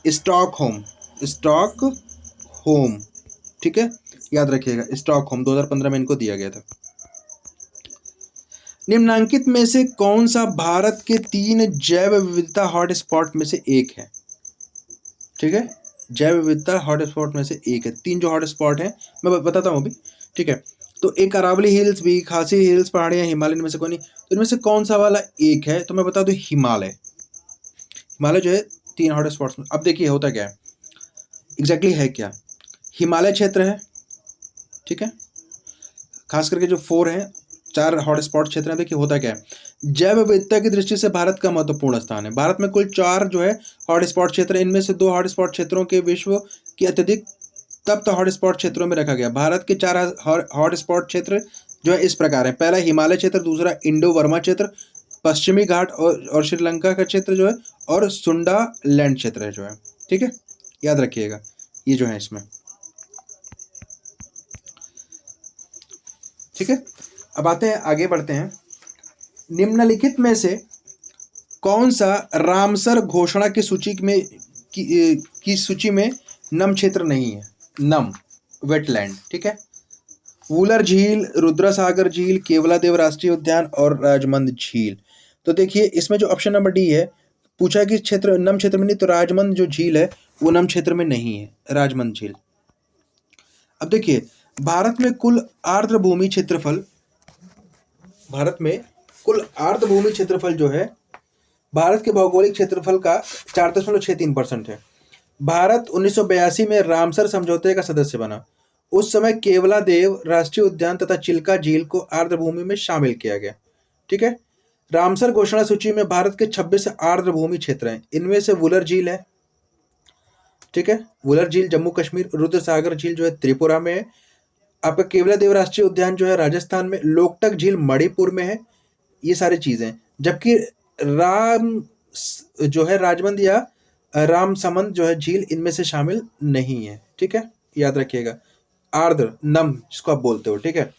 स्टॉकहोम, स्टॉकहोम, ठीक है, याद रखिएगा, स्टॉकहोम 2015 में इनको दिया गया था। निम्नांकित में से कौन सा भारत के 3 जैव विविधता हॉटस्पॉट में से एक है? ठीक है, जैव विविधता हॉटस्पॉट में से एक है। 3 जो हॉटस्पॉट हैं मैं बताता हूँ अभी, ठीक है। तो एक अरावली हिल्स भी, खासी हिल्स पहाड़ियाँ, हिमालय में से कोई नहीं। तो इनमें से कौन सा वाला एक है? तो मैं बता दूँ हिमालय। हिमालय जो है 3 हॉटस्पॉट्स में। अब देखिए होता क्या है, एग्जैक्टली है क्या। हिमालय क्षेत्र है, ठीक है, खास करके जो 4 हैं, 4 हॉटस्पॉट क्षेत्र हैं। देखिए होता क्या है, जैव विविधता की दृष्टि से भारत का महत्वपूर्ण स्थान है। भारत में कुल 4 जो है हॉटस्पॉट क्षेत्र, इनमें से 2 हॉटस्पॉट क्षेत्रों के विश्व की अत्यधिक तप्त हॉटस्पॉट क्षेत्रों में रखा गया। भारत के 4 हॉटस्पॉट क्षेत्र जो है इस प्रकार है। पहला हिमालय क्षेत्र, दूसरा इंडो वर्मा क्षेत्र, पश्चिमी घाट और श्रीलंका का क्षेत्र जो है, और सुंडा लैंड क्षेत्र है जो है, ठीक है, याद रखिएगा ये जो है इसमें, ठीक है। अब आते हैं, आगे बढ़ते हैं। निम्नलिखित में से कौन सा रामसर घोषणा की सूची में की सूची में नम क्षेत्र नहीं है? नम, वेटलैंड, ठीक है। वुलर झील, रुद्रसागर झील, केवलादेव राष्ट्रीय उद्यान और राजमंद झील। तो देखिए इसमें जो ऑप्शन नंबर डी है, पूछा कि क्षेत्र नम क्षेत्र में नहीं, तो राजमंद जो झील है वो नम क्षेत्र में नहीं है, राजमंद झील। अब देखिए भारत में कुल आर्द्र भूमि क्षेत्रफल, भारत में कुल आर्द्र भूमि क्षेत्रफल जो है भारत के भौगोलिक क्षेत्रफल का 4.63% है। भारत 1982 में रामसर समझौते का सदस्य बना। उस समय केवलादेव राष्ट्रीय उद्यान तथा चिल्का झील को आर्द्र भूमि में शामिल किया गया, ठीक है। रामसर घोषणा सूची में भारत के 26 आर्द्र भूमि क्षेत्र हैं। इनमें से वुलर झील है, ठीक है, वुलर झील जम्मू कश्मीर, रुद्रसागर झील जो है त्रिपुरा में है, आपका केवलादेव राष्ट्रीय उद्यान जो है राजस्थान में, लोकटक झील मणिपुर में है, ये सारी चीजें। जबकि राम जो है राजमंद या रामसमंद जो है झील इनमें से शामिल नहीं है, ठीक है, याद रखिएगा। आर्द्र, नम जिसको आप बोलते हो, ठीक है।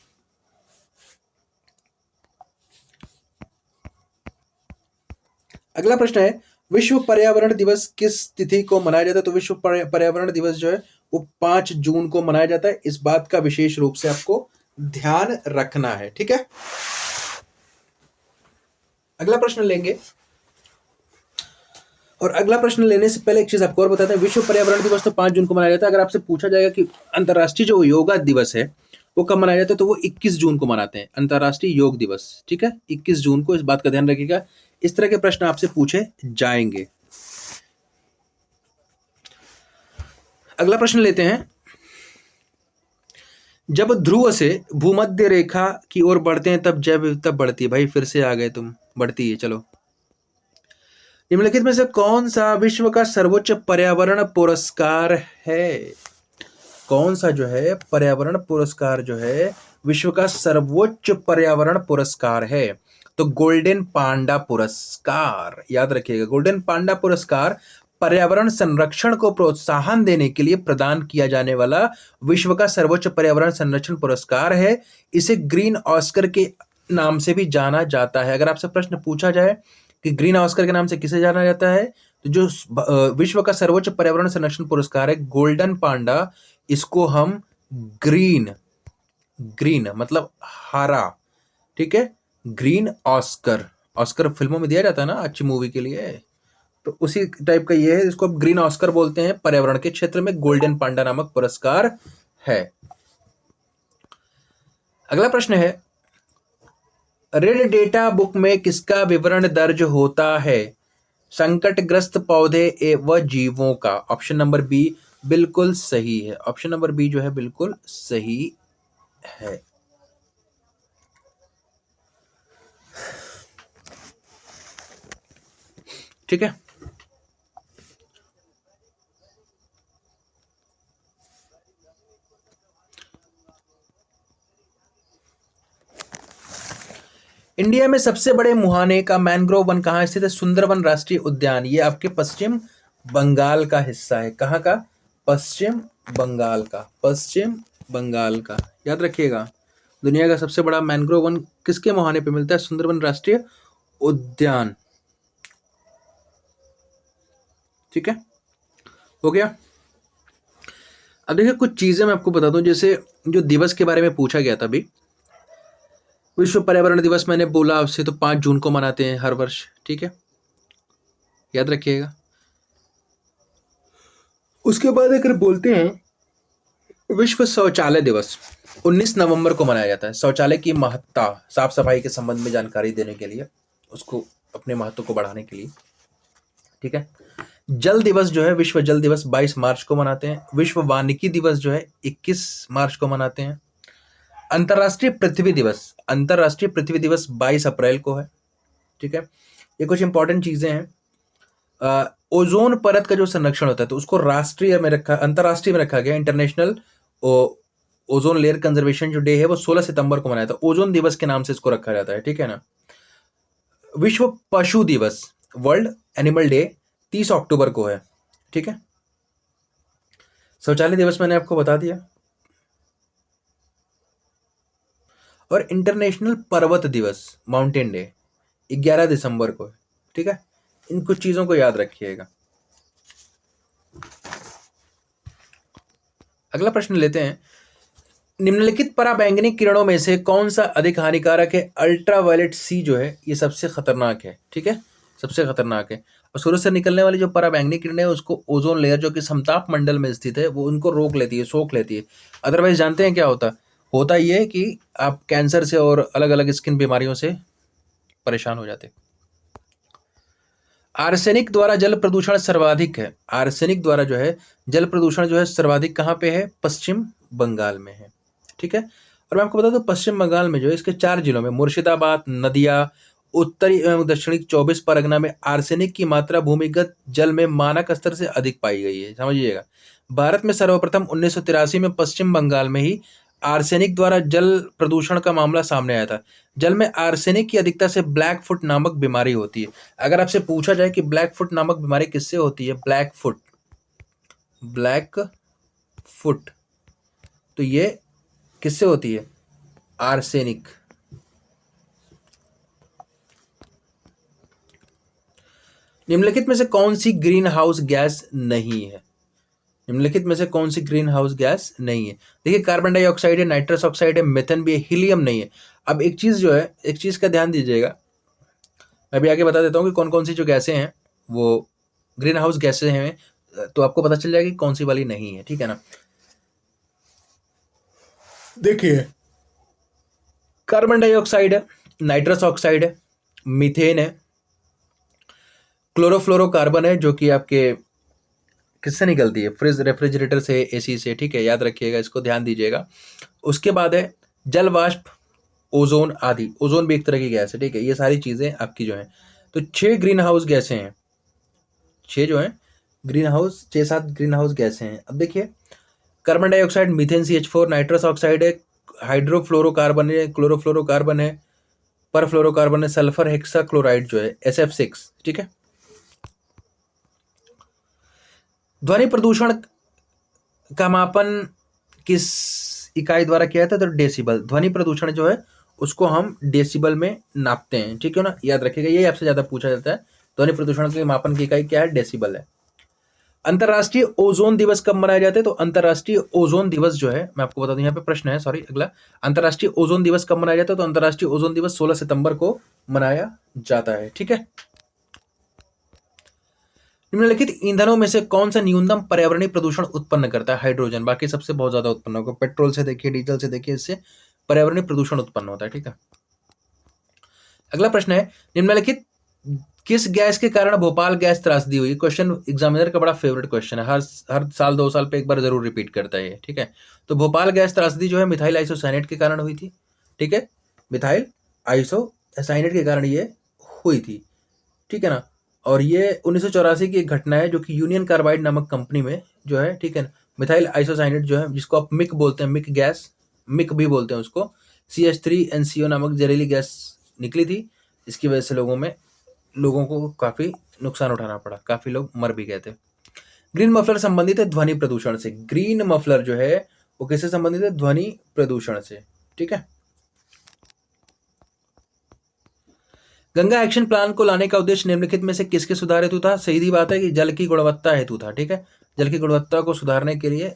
अगला प्रश्न है, विश्व पर्यावरण दिवस किस तिथि को मनाया जाता है? तो विश्व पर्यावरण दिवस जो है वो 5 जून को मनाया जाता है। इस बात का विशेष रूप से आपको ध्यान रखना है, ठीक है। अगला प्रश्न लेंगे, और अगला प्रश्न लेने से पहले एक चीज आपको और बताते हैं। विश्व पर्यावरण दिवस तो 5 जून को मनाया जाता है। अगर आपसे पूछा जाएगा कि अंतर्राष्ट्रीय जो योगा दिवस है वो कब मनाया जाता है, तो वो 21 जून को मनाते हैं, अंतर्राष्ट्रीय योग दिवस, ठीक है, 21 जून को। इस बात का ध्यान रखिएगा, इस तरह के प्रश्न आपसे पूछे जाएंगे। अगला प्रश्न लेते हैं। जब ध्रुव से भूमध्य रेखा की ओर बढ़ते हैं तब जैव विविधता बढ़ती है। भाई फिर से आ गए तुम, बढ़ती है। चलो, निम्नलिखित में से कौन सा विश्व का सर्वोच्च पर्यावरण पुरस्कार है? कौन सा जो है पर्यावरण पुरस्कार जो है विश्व का सर्वोच्च पर्यावरण पुरस्कार है? तो गोल्डन पांडा पुरस्कार, याद रखिएगा। गोल्डन पांडा पुरस्कार पर्यावरण संरक्षण को प्रोत्साहन देने के लिए प्रदान किया जाने वाला विश्व का सर्वोच्च पर्यावरण संरक्षण पुरस्कार है। इसे ग्रीन ऑस्कर के नाम से भी जाना जाता है। अगर आपसे प्रश्न पूछा जाए कि ग्रीन ऑस्कर के नाम से किसे जाना जाता है, तो जो विश्व का सर्वोच्च पर्यावरण संरक्षण पुरस्कार है गोल्डन पांडा, इसको हम ग्रीन, ग्रीन मतलब हरा, ठीक है, ग्रीन ऑस्कर, ऑस्कर फिल्मों में दिया जाता है ना अच्छी मूवी के लिए, तो उसी टाइप का ये है, इसको अब ग्रीन ऑस्कर बोलते हैं। पर्यावरण के क्षेत्र में गोल्डन पांडा नामक पुरस्कार है। अगला प्रश्न है, रेड डेटा बुक में किसका विवरण दर्ज होता है? संकटग्रस्त पौधे व जीवों का। ऑप्शन नंबर बी बिल्कुल सही है। ऑप्शन नंबर बी जो है बिल्कुल सही है। ठीक है, इंडिया में सबसे बड़े मुहाने का मैंग्रोव वन कहाँ स्थित है? सुंदरबन राष्ट्रीय उद्यान। ये आपके पश्चिम बंगाल का हिस्सा है। कहाँ का? पश्चिम बंगाल का। पश्चिम बंगाल का, याद रखिएगा। दुनिया का सबसे बड़ा मैंग्रोव वन किसके मुहाने पे मिलता है? सुंदरबन राष्ट्रीय उद्यान। ठीक है, हो गया। अब देखिए कुछ चीजें मैं आपको बता दूं, जैसे जो दिवस के बारे में पूछा गया था अभी, विश्व पर्यावरण दिवस मैंने बोला आपसे, तो 5 जून को मनाते हैं हर वर्ष। ठीक है, याद रखिएगा। उसके बाद अगर बोलते हैं विश्व शौचालय दिवस 19 नवंबर को मनाया जाता है। शौचालय की महत्ता, साफ सफाई के संबंध में जानकारी देने के लिए, उसको अपने महत्व को बढ़ाने के लिए। ठीक है, जल दिवस जो है, विश्व जल दिवस 22 मार्च को मनाते हैं। विश्व वानिकी दिवस जो है 21 मार्च को मनाते हैं। अंतर्राष्ट्रीय पृथ्वी दिवस, अंतर्राष्ट्रीय पृथ्वी दिवस 22 अप्रैल को है। ठीक है, ये कुछ इंपॉर्टेंट चीजें हैं। ओजोन परत का जो संरक्षण होता है, तो उसको राष्ट्रीय में रखा, अंतर्राष्ट्रीय में रखा गया। इंटरनेशनल ओजोन लेयर कंजर्वेशन जो डे है वो 16 सितंबर को मनाया था। ओजोन दिवस के नाम से इसको रखा जाता है। ठीक है ना। विश्व पशु दिवस, वर्ल्ड एनिमल डे 30 अक्टूबर को है। ठीक है, शौचालय दिवस मैंने आपको बता दिया। और इंटरनेशनल पर्वत दिवस, माउंटेन डे 11 दिसंबर को है। ठीक है, इन कुछ चीजों को याद रखिएगा। अगला प्रश्न लेते हैं। निम्नलिखित पराबैंगनी किरणों में से कौन सा अधिक हानिकारक है? अल्ट्रावायलेट सी जो है ये सबसे खतरनाक है। ठीक है, सबसे खतरनाक है। और सूरज से निकलने वाली जो पराबैंगनी किरणें है, उसको ओजोन लेयर जो कि समताप मंडल में स्थित है, वो उनको रोक लेती है, सोख लेती है। अदरवाइज जानते हैं क्या होता ये है कि आप कैंसर से और अलग अलग स्किन बीमारियों से परेशान हो जाते। आर्सेनिक द्वारा जल प्रदूषण सर्वाधिक है। आर्सेनिक द्वारा जो है जल प्रदूषण जो है सर्वाधिक कहाँ पे है? पश्चिम बंगाल में है। ठीक है, और मैं आपको बता दूं पश्चिम बंगाल में जो है इसके 4 जिलों में, मुर्शिदाबाद, नदिया, उत्तरी एवं दक्षिणी 24 परगना में आर्सेनिक की मात्रा भूमिगत जल में मानक स्तर से अधिक पाई गई है। समझिएगा, भारत में सर्वप्रथम 1983 में पश्चिम बंगाल में ही आर्सेनिक द्वारा जल प्रदूषण का मामला सामने आया था। जल में आर्सेनिक की अधिकता से ब्लैक फुट नामक बीमारी होती है। अगर आपसे पूछा जाए कि ब्लैक फुट नामक बीमारी किससे होती है, ब्लैक फुट, तो ये किससे होती है? आर्सेनिक। निम्नलिखित में से कौन सी ग्रीन हाउस गैस नहीं है? निम्नलिखित में से कौन सी ग्रीन हाउस गैस नहीं है? देखिए, कार्बन डाइऑक्साइड है, नाइट्रस ऑक्साइड है, मीथेन भी है, हीलियम नहीं है। अब एक चीज जो है, एक चीज का ध्यान दीजिएगा, मैं भी आगे बता देता हूँ कि कौन कौन सी जो गैसें हैं वो ग्रीन हाउस गैसें हैं, तो आपको पता चल जाएगा कि कौन सी वाली नहीं है। ठीक है ना। देखिए, कार्बन डाइऑक्साइड है, नाइट्रस ऑक्साइड है, मीथेन है, क्लोरोफ्लोरोकार्बन है जो कि आपके किससे निकलती है? रेफ्रिजरेटर से, एसी से। ठीक है, याद रखिएगा, इसको ध्यान दीजिएगा। उसके बाद है जल वाष्प, ओजोन आदि। ओजोन भी एक तरह की गैस है। ठीक है, ये सारी चीजें आपकी जो हैं, तो 6 ग्रीन हाउस गैसें हैं। 6 जो हैं ग्रीन हाउस, 6-7 ग्रीन हाउस गैसें हैं। अब देखिए, carbon dioxide, methane CH4, nitrous oxide है, हाइड्रोफ्लोरोकार्बन है, क्लोरोफ्लोरोकार्बन है, परफ्लोरोकार्बन है, सल्फर हेक्साक्लोराइड जो है SF6। ठीक है, ध्वनि प्रदूषण का मापन किस इकाई द्वारा किया जाता है? तो डेसिबल। ध्वनि प्रदूषण जो है उसको हम डेसिबल में नापते हैं। ठीक है ना, याद रखिएगा, यही आपसे ज्यादा पूछा जाता है। ध्वनि प्रदूषण के मापन की इकाई क्या है? डेसिबल है। अंतर्राष्ट्रीय ओजोन दिवस कब मनाया जाता है? तो अंतर्राष्ट्रीय ओजोन दिवस जो है, मैं आपको बता दूं, यहाँ पे प्रश्न है, सॉरी, अगला, अंतर्राष्ट्रीय ओजोन दिवस कब मनाया जाता है? तो अंतर्राष्ट्रीय ओजोन दिवस 16 सितंबर को मनाया जाता है। ठीक है, निम्नलिखित ईंधनों में से कौन सा न्यूनतम पर्यावरणीय प्रदूषण उत्पन्न करता है? हाइड्रोजन। बाकी सबसे बहुत ज्यादा उत्पन्न होगा, पेट्रोल से देखिए, डीजल से देखिए, इससे पर्यावरणीय प्रदूषण उत्पन्न होता है। ठीक है, अगला प्रश्न है, निम्नलिखित किस गैस के कारण भोपाल गैस त्रासदी हुई? क्वेश्चन एग्जामिनर का बड़ा फेवरेट क्वेश्चन है, हर साल 2 साल पे एक बार जरूर रिपीट करता है ये। ठीक है, तो भोपाल गैस त्रासदी जो है मिथाइल आइसोसाइनेट के कारण हुई थी। ठीक है, मिथाइल आइसोसाइनेट के कारण ये हुई थी। ठीक है ना, और ये 1984 की एक घटना है जो कि यूनियन कार्बाइड नामक कंपनी में जो है, ठीक है ना, मिथाइल आइसोसाइनेट जो है, जिसको आप मिक बोलते हैं, मिक गैस, मिक भी बोलते हैं उसको, CH3NCO नामक जहरीली गैस निकली थी, इसकी वजह से लोगों को काफ़ी नुकसान उठाना पड़ा, काफ़ी लोग मर भी गए थे। ग्रीन मफलर संबंधित है ध्वनि प्रदूषण से। ग्रीन मफलर जो है वो किससे संबंधित है? ध्वनि प्रदूषण से। ठीक है। गंगा एक्शन प्लान को लाने का उद्देश्य निम्नलिखित में से किसके सुधार हेतु था? सीधी बात है कि जल की गुणवत्ता हेतु था। ठीक है, जल की गुणवत्ता को सुधारने के लिए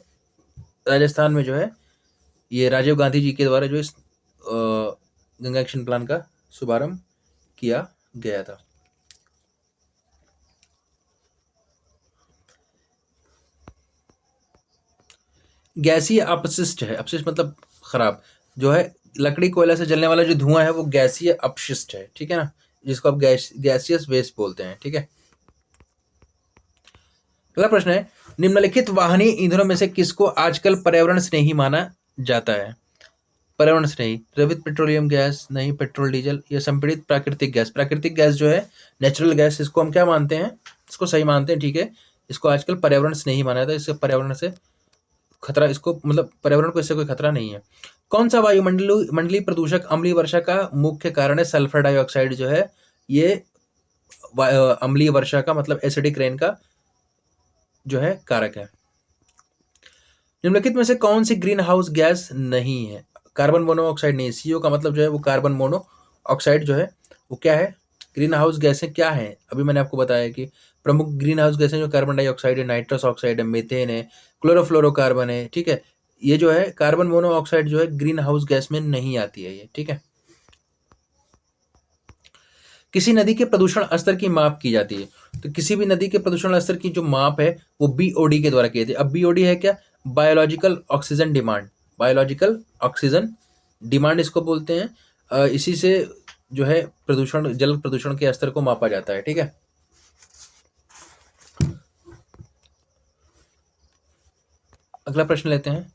राजस्थान में जो है ये राजीव गांधी जी के द्वारा जो इस गंगा एक्शन प्लान का शुभारंभ किया गया था। गैसीय अपशिष्ट है, अपशिष्ट मतलब खराब, जो है लकड़ी कोयला से जलने वाला जो धुआं है वो गैसीय अपशिष्ट है। ठीक है ना, जिसको आप गैसियस वेस्ट बोलते हैं। ठीक है। अगला प्रश्न है, निम्नलिखित वाहनीय ईंधनों में से किसको आजकल पर्यावरण स्नेही माना जाता है? पर्यावरण स्नेही, द्रवित पेट्रोलियम गैस, नहीं, पेट्रोल डीजल, या संपीड़ित प्राकृतिक गैस। प्राकृतिक गैस जो है नेचुरल गैस, इसको हम क्या मानते हैं? इसको सही मानते हैं। ठीक है, इसको आजकल पर्यावरण स्नेही माना जाता है, इससे पर्यावरण से खतरा, इसको मतलब पर्यावरण को इससे कोई खतरा नहीं है। कौन सा वायुमंडलीय प्रदूषक अम्लीय वर्षा का मुख्य कारण है? सल्फर डाइऑक्साइड जो है ये अम्लीय वर्षा का मतलब एसिडिक रेन का जो है कारक है। निम्नलिखित में से कौन सी ग्रीन हाउस गैस नहीं है? कार्बन मोनोऑक्साइड नहीं है। सीओ का मतलब जो है वो कार्बन मोनोऑक्साइड जो है वो क्या है? ग्रीन हाउस गैसें क्या है? अभी मैंने आपको बताया कि प्रमुख ग्रीन हाउस गैसें जो कार्बन डाइऑक्साइड है, नाइट्रस ऑक्साइड है, मीथेन है, क्लोरोफ्लोरोकार्बन है। ठीक है, ये जो है कार्बन मोनोऑक्साइड जो है ग्रीन हाउस गैस में नहीं आती है ये। ठीक है। किसी नदी के प्रदूषण स्तर की माप की जाती है, तो किसी भी नदी के प्रदूषण स्तर की जो माप है वो बीओडी के द्वारा की जाती है। अब बीओडी है क्या? Biological oxygen demand. Biological oxygen demand इसको बोलते हैं। इसी से जो है प्रदूषण, जल प्रदूषण के स्तर को मापा जाता है। ठीक है। अगला प्रश्न लेते हैं,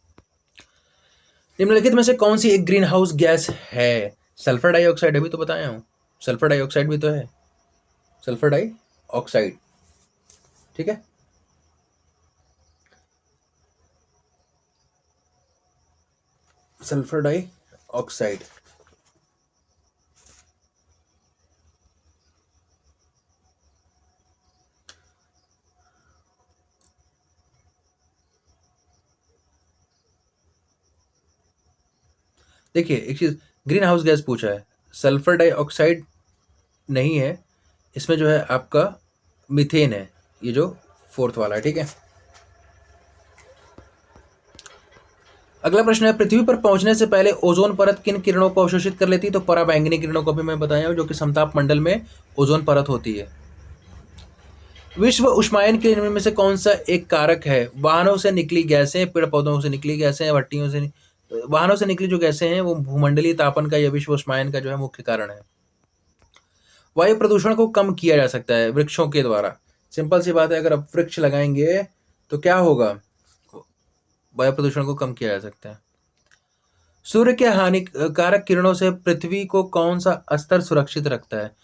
निम्नलिखित में से कौन सी एक ग्रीन हाउस गैस है? सल्फर डाइऑक्साइड, अभी तो बताया हूं, सल्फर डाइऑक्साइड भी तो है, सल्फर डाइऑक्साइड। ठीक है। Sulphur dioxide. देखिए एक चीज, ग्रीन हाउस गैस पूछा है, सल्फर डाइऑक्साइड नहीं है, इसमें जो है आपका मीथेन है, ये जो फोर्थ वाला है। ठीक है। अगला प्रश्न है, पृथ्वी पर पहुंचने से पहले ओजोन परत किन किरणों को अवशोषित कर लेती है? तो पराबैंगनी किरणों को भी मैं बताया हूं, जो कि समताप मंडल में ओजोन परत होती है। विश्व उष्मायन के निम्न में से कौन सा एक कारक है? वाहनों से निकली गैसें, पेड़ पौधों से निकली गैसें, भट्टियों से वाहनों से निकली जो गैसें हैं वो भूमंडलीय तापन का या विश्व उष्मायन का जो है मुख्य कारण है। वायु प्रदूषण को कम किया जा सकता है वृक्षों के द्वारा। सिंपल सी बात है, अगर आप वृक्ष लगाएंगे तो क्या होगा? वायु प्रदूषण को कम किया जा सकता है। सूर्य के हानिकारक किरणों से पृथ्वी को कौन सा स्तर सुरक्षित रखता है?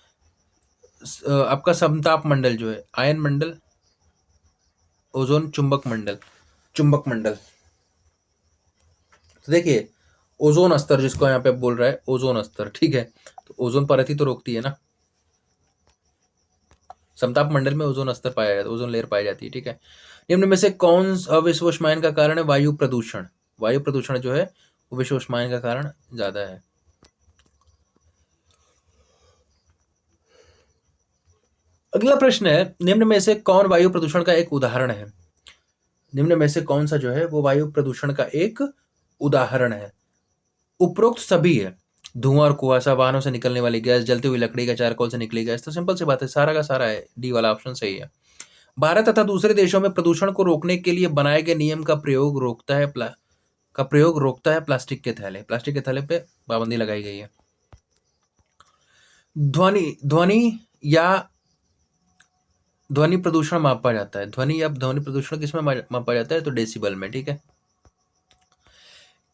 आपका समताप मंडल जो है, आयन मंडल, ओजोन, चुंबक मंडल, चुंबक मंडल। तो देखिए ओजोन स्तर जिसको यहाँ पे बोल रहा है ओजोन स्तर, ठीक है, तो ओजोन परत ही तो रोकती है ना। समताप मंडल में ओजोन स्तर पाया जाता है, ओजोन लेयर पाई जाती है। ठीक है। निम्न में से कौन विश्व उष्मायन का कारण है? वायु प्रदूषण। वायु प्रदूषण जो है वो विश्व उष्मायन का कारण ज्यादा है। अगला प्रश्न है, निम्न में से कौन वायु प्रदूषण का एक उदाहरण है? निम्न में से कौन सा जो है वो वायु प्रदूषण का एक उदाहरण है? उपरोक्त सभी है, धुआं और कुआसा, वाहनों से निकलने वाली गैस, जलती हुई लकड़ी का चारकोल से निकली गैस। तो सिंपल सी बात है, सारा का सारा है, डी वाला ऑप्शन सही है। भारत तथा दूसरे देशों में प्रदूषण को रोकने के लिए बनाए गए नियम का प्रयोग रोकता है प्लास्टिक के थैले। प्लास्टिक के थैले पे पाबंदी लगाई गई है। ध्वनि प्रदूषण मापा जाता है। ध्वनि प्रदूषण किसमें मापा जाता है? तो डेसिबल में। ठीक है।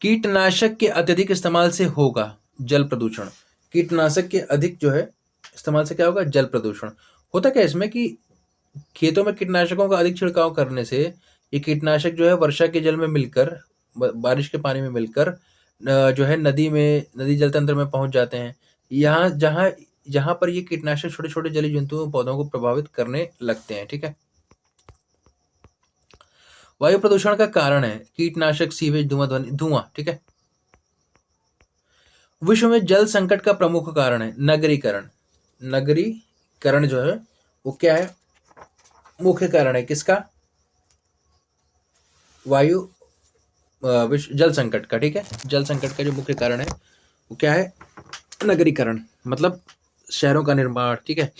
कीटनाशक के अत्यधिक इस्तेमाल से होगा जल प्रदूषण। कीटनाशक के अधिक जो है इस्तेमाल से क्या होगा? जल प्रदूषण। होता क्या इसमें कि खेतों में कीटनाशकों का अधिक छिड़काव करने से ये कीटनाशक जो है वर्षा के जल में मिलकर, बारिश के पानी में मिलकर जो है नदी जल तंत्र में पहुंच जाते हैं, यहाँ जहाँ जहाँ पर ये कीटनाशक छोटे छोटे जलीय जंतुओं पौधों को प्रभावित करने लगते हैं। ठीक है। वायु प्रदूषण का कारण है कीटनाशक, सीवेज, धुआं, ध्वनि, धुआं। ठीक है। विश्व में जल संकट का प्रमुख कारण है नगरीकरण। नगरीकरण जो है वो क्या है, मुख्य कारण है किसका, वायु विश्व जल संकट का। ठीक है। जल संकट का जो मुख्य कारण है वो क्या है, नगरीकरण, मतलब शहरों का निर्माण। ठीक है।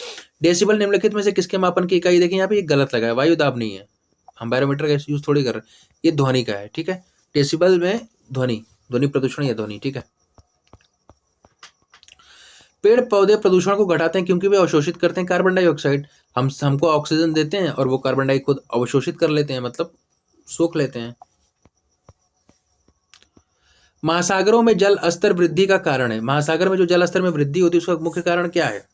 डेसिबल निम्नलिखित में से किसके मापन की इकाई, देखिए यहाँ पे ये गलत लगा है, वायु दाब नहीं है, हम बैरोमीटर का यूज थोड़ी कर रहे हैं, ये ध्वनि का है। ठीक है। डेसिबल में ध्वनि, ध्वनि प्रदूषण या ध्वनि। ठीक है। पेड़ पौधे प्रदूषण को घटाते हैं क्योंकि वे अवशोषित करते हैं कार्बन डाइऑक्साइड। हमको ऑक्सीजन देते हैं और वो कार्बन डाइऑक्साइड खुद अवशोषित कर लेते हैं, मतलब सोख लेते हैं। महासागरों में जल स्तर वृद्धि का कारण है, महासागर में जो जल स्तर में वृद्धि होती है उसका मुख्य कारण क्या है,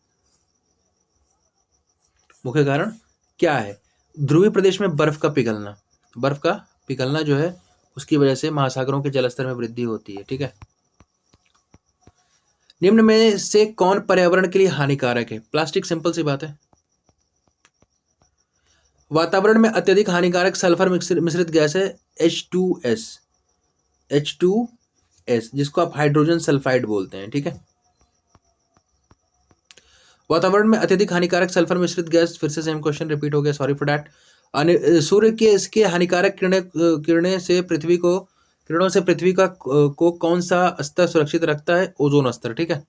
मुख्य कारण क्या है, ध्रुवीय प्रदेश में बर्फ का पिघलना। बर्फ का पिघलना जो है उसकी वजह से महासागरों के जल स्तर में वृद्धि होती है। ठीक है। निम्न में से कौन पर्यावरण के लिए हानिकारक है, प्लास्टिक, सिंपल सी बात है। वातावरण में अत्यधिक हानिकारक सल्फर मिश्रित गैस है H2S, H2S, जिसको आप हाइड्रोजन सल्फाइड बोलते हैं। ठीक है। वातावरण में अत्यधिक हानिकारक सल्फर मिश्रित गैस, फिर से सेम क्वेश्चन रिपीट हो गया, सॉरी फॉर दैट। सूर्य के इसके हानिकारक किरणों से पृथ्वी का को कौन सा स्तर सुरक्षित रखता है, ओजोन स्तर। ठीक है।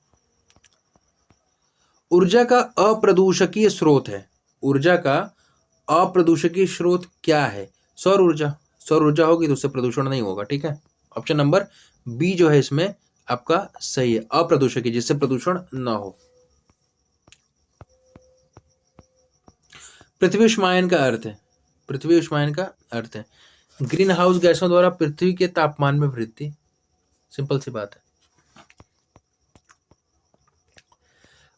ऊर्जा का अप्रदूषकीय स्रोत है, ऊर्जा का अप्रदूषकीय स्रोत क्या है, सौर ऊर्जा। सौर ऊर्जा होगी तो उससे प्रदूषण नहीं होगा। ठीक है। ऑप्शन नंबर बी जो है इसमें आपका सही है, अप्रदूषकीय, जिससे प्रदूषण ना हो। पृथ्वी उष्मायन का अर्थ है, पृथ्वी उष्मायन का अर्थ है ग्रीन हाउस गैसों द्वारा पृथ्वी के तापमान में वृद्धि, सिंपल सी बात है।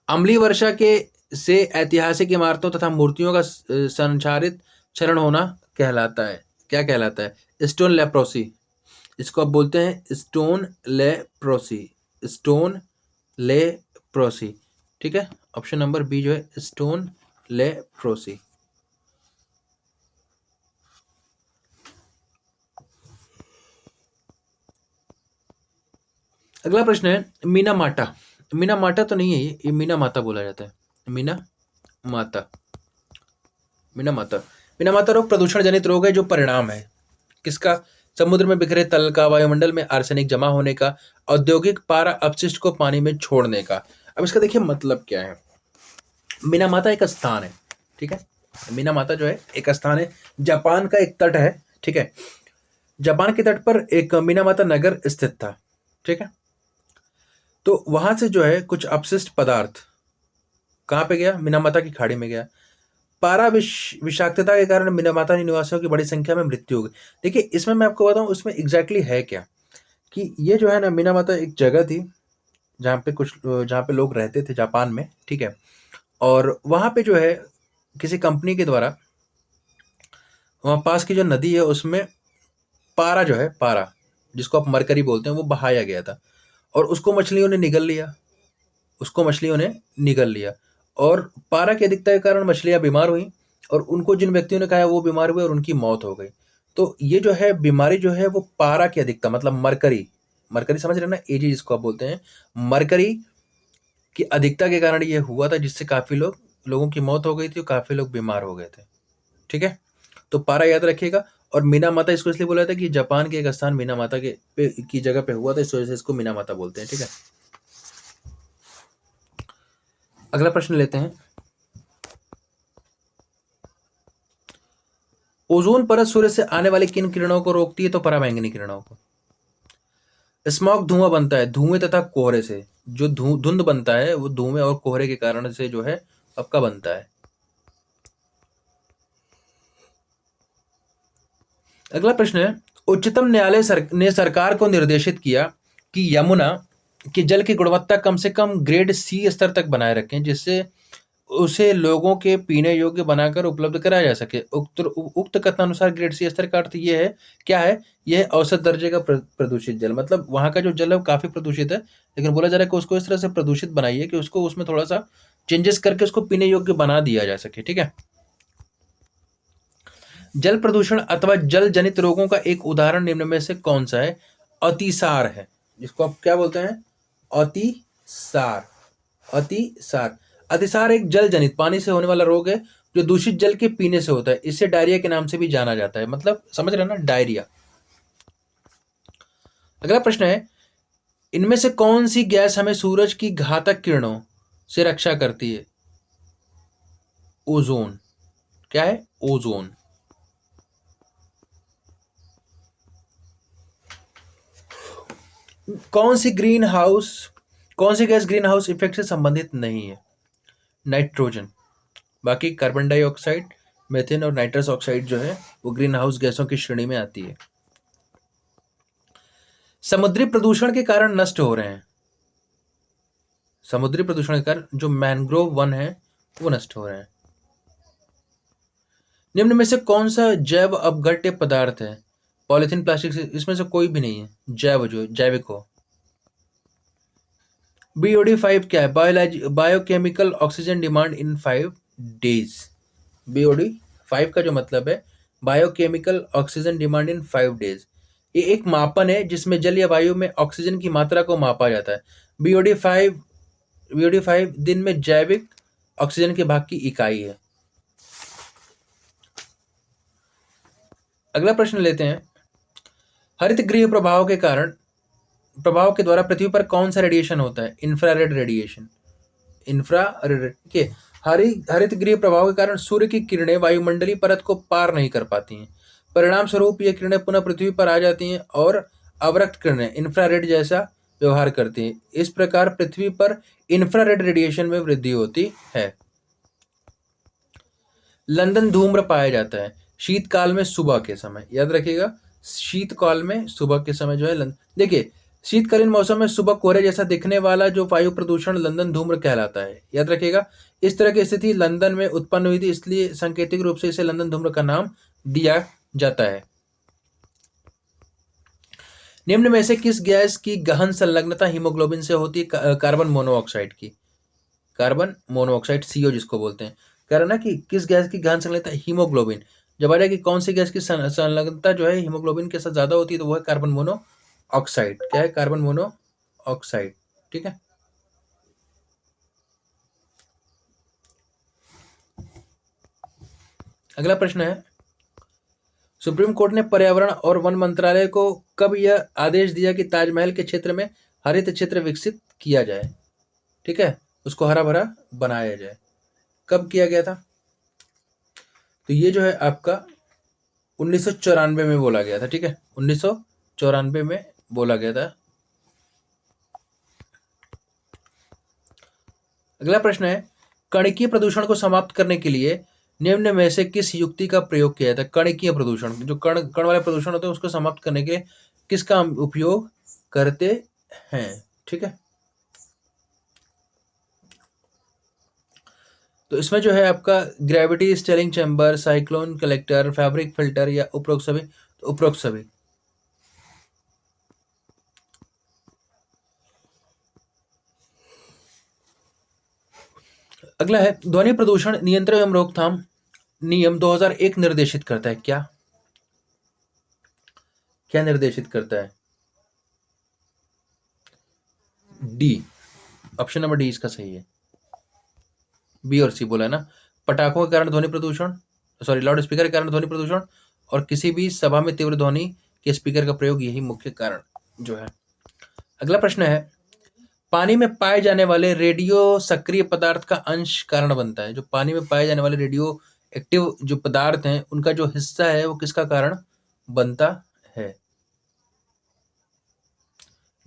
अम्लीय वर्षा के से ऐतिहासिक इमारतों तथा मूर्तियों का संचारित क्षरण होना कहलाता है, क्या कहलाता है, स्टोन लेप्रोसी। इसको आप बोलते हैं स्टोन लेप्रोसी, स्टोन लेप्रोसी। ठीक है। ऑप्शन नंबर बी जो है स्टोन लेप्रोसी। अगला प्रश्न है मीना माटा। मीना माटा तो नहीं है, ये मीना माता बोला जाता है, मीना माता। मीना माता, मीना माता रोग प्रदूषण जनित रोग है जो परिणाम है किसका, समुद्र में बिखरे तल का, वायुमंडल में आर्सेनिक जमा होने का, औद्योगिक पारा अपशिष्ट को पानी में छोड़ने का। अब इसका देखिए मतलब क्या है, मीना माता एक स्थान है। ठीक है। मीना माता जो है एक स्थान है, जापान का एक तट है। ठीक है। जापान के तट पर एक मीना माता नगर स्थित था। ठीक है। तो वहां से जो है कुछ अपशिष्ट पदार्थ कहाँ पे गया, मीना माता की खाड़ी में गया। पारा विषाक्तता के कारण मीना माता निवासियों की बड़ी संख्या में मृत्यु हो गई। देखिए इसमें मैं आपको बताऊं इसमें एग्जैक्टली है क्या, कि ये जो है ना मीना माता एक जगह थी जहाँ पे लोग रहते थे जापान में। ठीक है। और वहाँ पे जो है किसी कंपनी के द्वारा वहाँ पास की जो नदी है उसमें पारा जो है, पारा जिसको आप मरकरी बोलते हैं, वो बहाया गया था और उसको मछलियों ने निगल लिया, उसको मछलियों ने निगल लिया। और पारा की अधिकता के कारण मछलियां बीमार हुई और उनको जिन व्यक्तियों ने खाया वो बीमार हुए और उनकी मौत हो गई। तो ये जो है बीमारी जो है वो पारा की अधिकता, मतलब मरकरी, मरकरी समझ रहे ना, एजी जिसको आप बोलते हैं, मरकरी की अधिकता के कारण ये हुआ था, जिससे काफी लोगों की मौत हो गई थी और काफी लोग बीमार हो गए थे। ठीक है। तो पारा याद रखिएगा। और मीना माता इसको इसलिए बोला था कि जापान के एक स्थान मीना माता की जगह पे हुआ था, इस वजह से इसको मीना माता बोलते हैं। ठीक है। अगला प्रश्न लेते हैं, ओजोन परत सूर्य से आने वाली किन किरणों को रोकती है, तो पराबैंगनी किरणों को। स्मॉग धुआं बनता है धुएं तथा कोहरे से, जो धुंध बनता है वो धुएं और कोहरे के कारण से जो है आपका बनता है। अगला प्रश्न है, उच्चतम न्यायालय ने सरकार को निर्देशित किया कि यमुना के जल की गुणवत्ता कम से कम ग्रेड सी स्तर तक बनाए रखें, जिससे उसे लोगों के पीने योग्य बनाकर उपलब्ध कराया जा सके। उक्त कथनानुसार ग्रेड सी स्तर का अर्थ ये है, क्या है? यह औसत दर्जे का प्रदूषित जल, मतलब वहाँ का जो जल है वो काफ़ी प्रदूषित है, लेकिन बोला जा रहा है कि उसको इस तरह से प्रदूषित बनाइए कि उसको उसमें थोड़ा-सा चेंजेस करके उसको पीने योग्य बना दिया जा सके, ठीक है? जल प्रदूषण अथवा जल जनित रोगों का एक उदाहरण निम्न में से कौन सा है? अतिसार है, जिसको आप क्या बोलते हैं? अतिसार। अतिसार। अतिसार एक जल जनित पानी से होने वाला रोग है जो दूषित जल के पीने से होता है। इसे डायरिया के नाम से भी जाना जाता है, मतलब समझ रहे हैं ना, डायरिया। अगला प्रश्न है, इनमें से कौन सी गैस हमें सूरज की घातक किरणों से रक्षा करती है? ओजोन। क्या है? ओजोन। कौन सी गैस ग्रीन हाउस इफेक्ट से संबंधित नहीं है? नाइट्रोजन। बाकी कार्बन डाइऑक्साइड, मेथेन और नाइट्रस ऑक्साइड जो है वो ग्रीन हाउस गैसों की श्रेणी में आती है। समुद्री प्रदूषण के कारण नष्ट हो रहे हैं। समुद्री प्रदूषण के कारण जो मैंग्रोव वन है वो नष्ट हो रहे हैं। निम्न में से कौन सा जैव अपघट्य पदार्थ है? पॉलिथीन, प्लास्टिक से, इसमें से कोई भी नहीं है। जो जैविक हो। BOD5 क्या है? Biochemical oxygen demand in 5 days. BOD5 का जो मतलब है biochemical oxygen demand in 5 days. ये एक मापन है जिसमें जल या वायु में ऑक्सीजन की मात्रा को मापा जाता है। BOD5 दिन में जैविक ऑक्सीजन के भाग की इकाई है। अगला प्रश्न लेते हैं, हरित गृह प्रभाव के द्वारा पृथ्वी पर कौन सा रेडिएशन होता है? Infrared radiation. इंफ्रारेड। हरित गृह प्रभाव के कारण सूर्य की किरणें वायुमंडलीय परत को पार नहीं कर पाती हैं। परिणाम स्वरूप ये किरणें पुनः पृथ्वी पर आ जाती हैं और अवरक्त किरणें इंफ्रारेड जैसा व्यवहार करती हैं। इस प्रकार पृथ्वी पर इंफ्रारेड रेडिएशन में वृद्धि होती है। लंदन धूम्र पाया जाता है शीतकाल में सुबह के समय। याद रखिएगा, शीतकाल में सुबह के समय जो है देखिए, शीतकालीन मौसम में सुबह कोहरे जैसा दिखने वाला जो वायु प्रदूषण लंदन धूम्र कहलाता है। याद रखिएगा, इस तरह की स्थिति लंदन में उत्पन्न हुई थी, इसलिए सांकेतिक रूप से इसे लंदन धूम्र का नाम दिया जाता है। निम्न में से किस गैस की गहन संलग्नता हीमोग्लोबिन से होती है? कार्बन मोनोऑक्साइड की। कार्बन मोनोऑक्साइड, CO जिसको बोलते हैं। कह रहा ना कि किस गैस की गहन संलग्नता? हीमोग्लोबिन। जब आ जाए कि कौन सी गैस की संलग्नता जो है हीमोग्लोबिन के साथ ज्यादा होती है, तो वो है कार्बन मोनोऑक्साइड। क्या है? Carbon monoxide. ठीक है। अगला प्रश्न है, सुप्रीम कोर्ट ने पर्यावरण और वन मंत्रालय को कब यह आदेश दिया कि ताजमहल के क्षेत्र में हरित क्षेत्र विकसित किया जाए? ठीक है, उसको हरा भरा बनाया जाए। कब किया गया था? तो ये जो है आपका 1994 में बोला गया था। ठीक है, 1994 में बोला गया था। अगला प्रश्न है, कणिकीय प्रदूषण को समाप्त करने के लिए निम्न में से किस युक्ति का प्रयोग किया जाता है? कणिकीय प्रदूषण, जो कण वाले प्रदूषण होते हैं उसको समाप्त करने के किसका उपयोग करते हैं? ठीक है, तो इसमें जो है आपका gravity settling chamber, cyclone collector, fabric filter या उपरोक्त सभी? तो उपरोक्त सभी। अगला है, ध्वनि प्रदूषण नियंत्रण एवं रोकथाम नियम 2001 निर्देशित करता है क्या? क्या निर्देशित करता है? डी, ऑप्शन नंबर डी इसका सही है। बी और सी बोला है ना, पटाखों के कारण ध्वनि प्रदूषण, सॉरी लाउड स्पीकर के कारण ध्वनि प्रदूषण और किसी भी सभा में तीव्र ध्वनि के स्पीकर का प्रयोग, यही मुख्य कारण जो है। अगला प्रश्न है, पानी में पाए जाने वाले रेडियो सक्रिय पदार्थ का अंश कारण बनता है। जो पानी में पाए जाने वाले रेडियो एक्टिव जो पदार्थ हैं उनका जो हिस्सा है वो किसका कारण बनता है?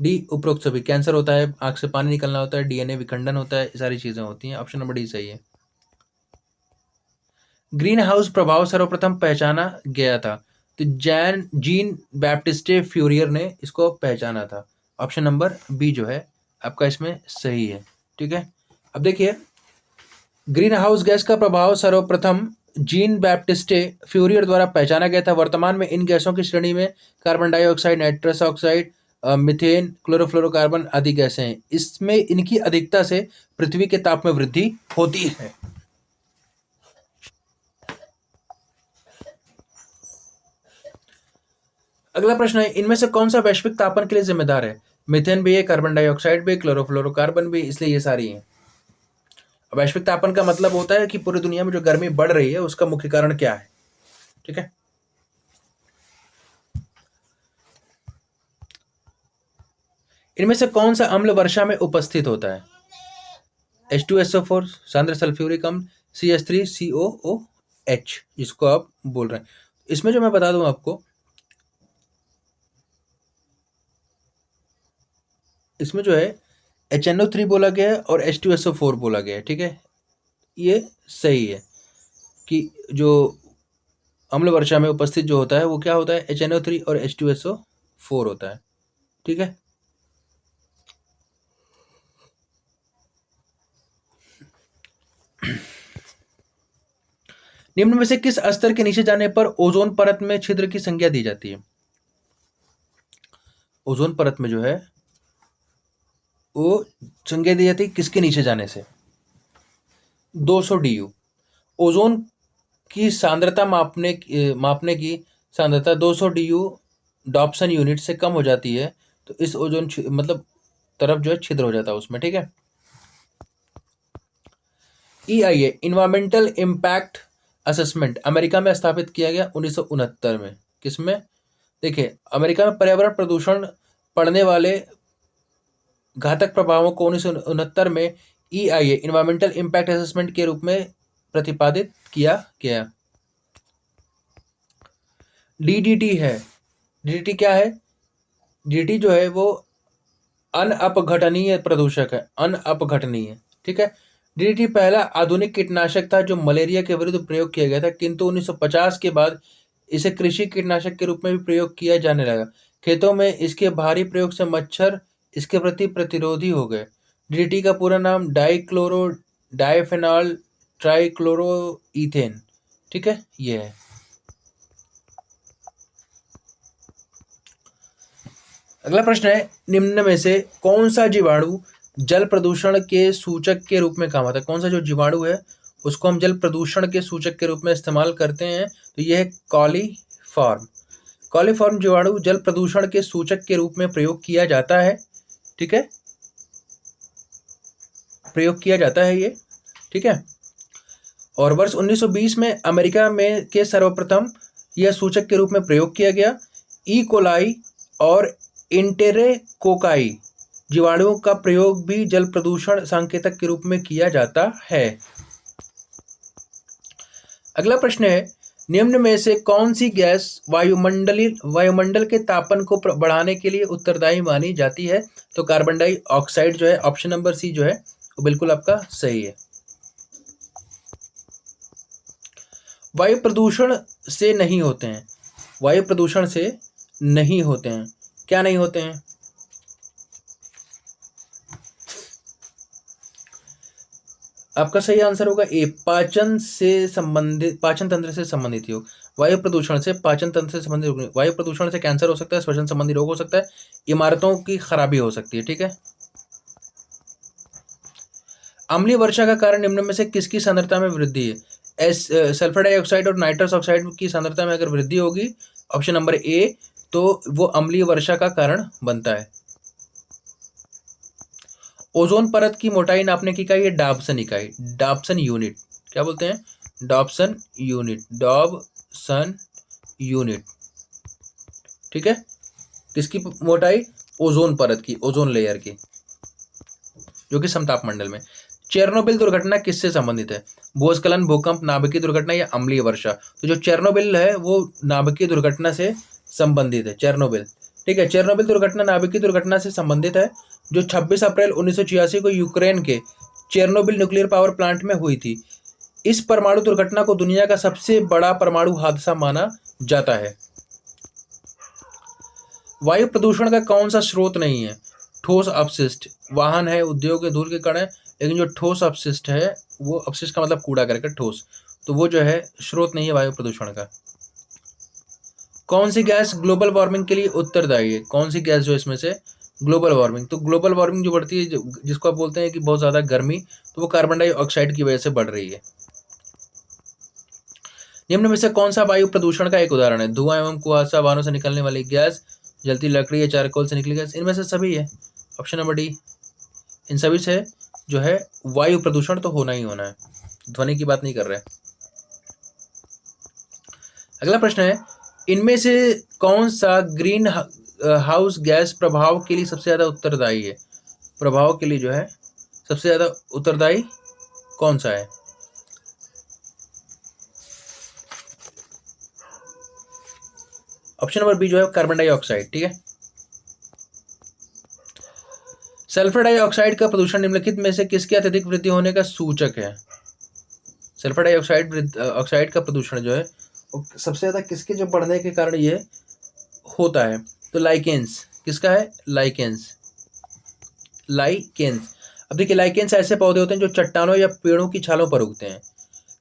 डी, उपरोक्त सभी। कैंसर होता है, आंख से पानी निकलना होता है, DNA विखंडन होता है, ये सारी चीजें होती हैं। ऑप्शन नंबर डी सही है। ग्रीन हाउस प्रभाव सर्वप्रथम पहचाना गया था, तो जीन बैप्टिस्टे फ्यूरियर ने इसको पहचाना था। ऑप्शन नंबर बी जो है आपका इसमें सही है। ठीक है, अब देखिए, ग्रीन हाउस गैस का प्रभाव सर्वप्रथम जीन बैप्टिस्टे फ्यूरियर द्वारा पहचाना गया था। वर्तमान में इन गैसों की श्रेणी में carbon dioxide, nitrous oxide, methane, chlorofluorocarbon आदि गैसें हैं। इसमें इनकी अधिकता से पृथ्वी के ताप में वृद्धि होती है। अगला प्रश्न है, इनमें से कौन सा वैश्विक तापमान के लिए जिम्मेदार है? मीथेन भी है, कार्बन डाइऑक्साइड भी, क्लोरोफ्लोरोकार्बन भी, इसलिए ये सारी हैं। वैश्विक तापमान का मतलब होता है कि पूरी दुनिया में जो गर्मी बढ़ रही है उसका मुख्य कारण क्या है। ठीक है, इनमें से कौन सा अम्ल वर्षा में उपस्थित होता है? H2SO4, सांद्र सल्फ्यूरिक अम्ल, CH3COOH, जिसको आप बोल रहे हैं। इसमें जो मैं बता दूं आपको, इसमें जो है HNO3 बोला गया है और H2SO4 बोला गया है। ठीक है, ये सही है कि जो अम्ल वर्षा में उपस्थित जो होता है वो क्या होता है, HNO3 और H2SO4 होता है। ठीक है, निम्न में से किस स्तर के नीचे जाने पर ओजोन परत में छिद्र की संख्या दी जाती है? ओजोन परत में जो है वो संख्या दी जाती है किसके नीचे जाने से? 200 DU। ओजोन की सांद्रता मापने की सांद्रता 200 DU डॉप्सन यूनिट से कम हो जाती है तो इस ओजोन मतलब तरफ जो है छिद्र हो जाता है उसमें। ठीक है, EIA environmental impact assessment America में स्थापित किया गया 1969 में। किसमें? देखिए, अमेरिका में पर्यावरण प्रदूषण पड़ने वाले घातक प्रभावों को 1969 में EIA इन्वायरमेंटल इम्पैक्ट असेसमेंट के रूप में प्रतिपादित किया गया। DDT है। DDT क्या है? DDT जो है वो अनअपघटनीय प्रदूषक है, अनअपघटनीय। ठीक है, DDT पहला आधुनिक कीटनाशक था जो मलेरिया के विरुद्ध प्रयोग किया गया था, किंतु 1950 के बाद इसे कृषि कीटनाशक के रूप में भी प्रयोग किया जाने लगा। खेतों में इसके भारी प्रयोग से मच्छर इसके प्रति प्रतिरोधी हो गए। DDT का पूरा नाम डाइक्लोरो डाइफेनॉल ट्राइक्लोरोईथेन। ठीक है, ये है। अगला प्रश्न है, निम्न में से कौन सा जीवाणु जल प्रदूषण के सूचक के रूप में काम आता है? कौन सा जो जीवाणु है उसको हम जल प्रदूषण के सूचक के रूप में इस्तेमाल करते हैं? तो यह है कॉलीफॉर्म। कॉलीफॉर्म जीवाणु जल प्रदूषण के सूचक के रूप में प्रयोग किया जाता है। ठीक है, प्रयोग किया जाता है ये। ठीक है, और वर्ष 1920 में अमेरिका में के सर्वप्रथम यह सूचक के रूप में प्रयोग किया गया। ई कोलाई और इंटेरेकोकाई जीवाणुओं का प्रयोग भी जल प्रदूषण संकेतक के रूप में किया जाता है। अगला प्रश्न है, निम्न में से कौन सी गैस वायुमंडल के तापमान को बढ़ाने के लिए उत्तरदायी मानी जाती है? तो कार्बन डाइऑक्साइड जो है, ऑप्शन नंबर सी जो है वो बिल्कुल आपका सही है। वायु प्रदूषण से नहीं होते हैं। वायु प्रदूषण से नहीं होते हैं। क्या नहीं होते हैं? आपका सही आंसर होगा ए, पाचन तंत्र से संबंधित योग। वायु प्रदूषण से पाचन तंत्र से संबंधित रोग। वायु प्रदूषण से कैंसर हो सकता है, श्वसन संबंधी रोग हो सकता है, इमारतों की खराबी हो सकती है। ठीक है, अम्लीय वर्षा का कारण निम्न में से किसकी सांद्रता में वृद्धि है? सल्फर डाइऑक्साइड और नाइट्रस ऑक्साइड की सांद्रता में अगर वृद्धि होगी, ऑप्शन नंबर ए, तो वो अम्लीय वर्षा का कारण बनता है। ओजोन परत की मोटाई नापने की इकाई है डॉब्सन इकाई, डॉब्सन यूनिट। क्या बोलते हैं? Dobson unit, Dobson unit. ठीक है, किसकी मोटाई? ओजोन परत की, ओजोन लेयर की, जो कि समताप मंडल में। चेरनोबिल दुर्घटना किससे संबंधित है? भूस्खलन, भूकंप, नाभिकीय दुर्घटना या अम्लीय वर्षा? तो जो चेरनोबिल है वो नाभिकीय दुर्घटना से संबंधित है, चेरनोबिल। ठीक है, चेरनोबिल दुर्घटना नाभिकीय दुर्घटना से संबंधित है जो 26 अप्रैल 1986 को यूक्रेन के चेरनोबिल न्यूक्लियर पावर प्लांट में हुई थी। इस परमाणु दुर्घटना को दुनिया का सबसे बड़ा परमाणु हादसा माना जाता है। वायु प्रदूषण का कौन सा स्रोत नहीं है? ठोस अपशिष्ट। वाहन है, उद्योग के धूल के कण है, लेकिन जो ठोस अपशिष्ट है वो अपशिष्ट का मतलब कूड़ा करकट, ठोस, तो वो जो है स्रोत नहीं है वायु प्रदूषण का। कौन सी गैस ग्लोबल वार्मिंग के लिए उत्तरदायी है? कौन सी गैस जो इसमें से ग्लोबल वार्मिंग, तो ग्लोबल वार्मिंग जो बढ़ती है, जिसको आप बोलते हैं कि बहुत ज़्यादा गर्मी, तो वो कार्बन डाइऑक्साइड की वजह से बढ़ रही है। निम्न में से कौन सा वायु प्रदूषण का एक उदाहरण है? धुआं एवं कुहासा, वाहनों से निकलने वाली गैस, जलती लकड़ी या चारकोल से निकली गैस। इनमें से सभी है, ऑप्शन नंबर डी। इन सभी से जो है वायु प्रदूषण तो होना ही होना है, ध्वनि की बात नहीं कर रहे। अगला प्रश्न है, इनमें से कौन सा ग्रीन हाउस गैस प्रभाव के लिए सबसे ज्यादा उत्तरदायी है? प्रभाव के लिए जो है सबसे ज्यादा उत्तरदायी कौन सा है? ऑप्शन नंबर बी जो है कार्बन डाइऑक्साइड। ठीक है, सल्फर डाइऑक्साइड का प्रदूषण निम्नलिखित में से किसके अत्यधिक वृद्धि होने का सूचक है? सल्फर डाइऑक्साइड ऑक्साइड का प्रदूषण जो है सबसे ज्यादा किसके जो बढ़ने के कारण ये होता है? तो लाइकेंस। किसका है? लाइकेंस। लाइकेंस। अब देखिए, लाइकेंस ऐसे पौधे होते हैं जो चट्टानों या पेड़ों की छालों पर उगते हैं।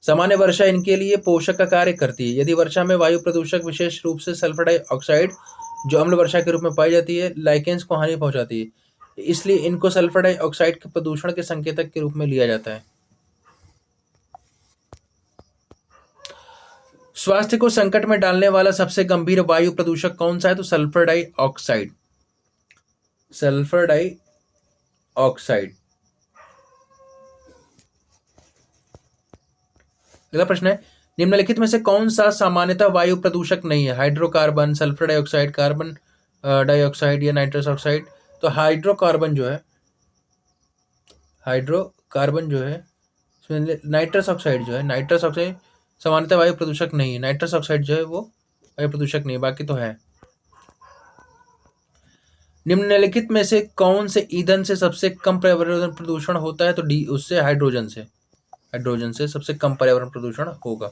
सामान्य वर्षा इनके लिए पोषक का कार्य करती है। यदि वर्षा में वायु प्रदूषक, विशेष रूप से सल्फर डाइऑक्साइड जो अम्ल वर्षा के रूप में पाई जाती है, लाइकेंस को हानि पहुंचाती है, इसलिए इनको सल्फर डाइऑक्साइड के प्रदूषण के संकेतक के रूप में लिया जाता है। स्वास्थ्य को संकट में डालने वाला सबसे गंभीर वायु प्रदूषक कौन सा है? तो सल्फर डाइऑक्साइड। Sulphur dioxide. अगला प्रश्न है, निम्नलिखित में से कौन सा सामान्यतः वायु प्रदूषक नहीं है? Hydrocarbon, sulphur dioxide, carbon dioxide या नाइट्रस ऑक्साइड। तो हाइड्रोकार्बन जो है, हाइड्रोकार्बन जो है, नाइट्रस ऑक्साइड जो है, नाइट्रस ऑक्साइड सामान्यतः वायु प्रदूषक नहीं है। नाइट्रस ऑक्साइड जो है वो वायु प्रदूषक नहीं है, बाकी तो है। निम्नलिखित में से कौन से ईंधन से सबसे कम पर्यावरण प्रदूषण होता है? तो डी, उससे हाइड्रोजन से। हाइड्रोजन से सबसे कम पर्यावरण प्रदूषण होगा।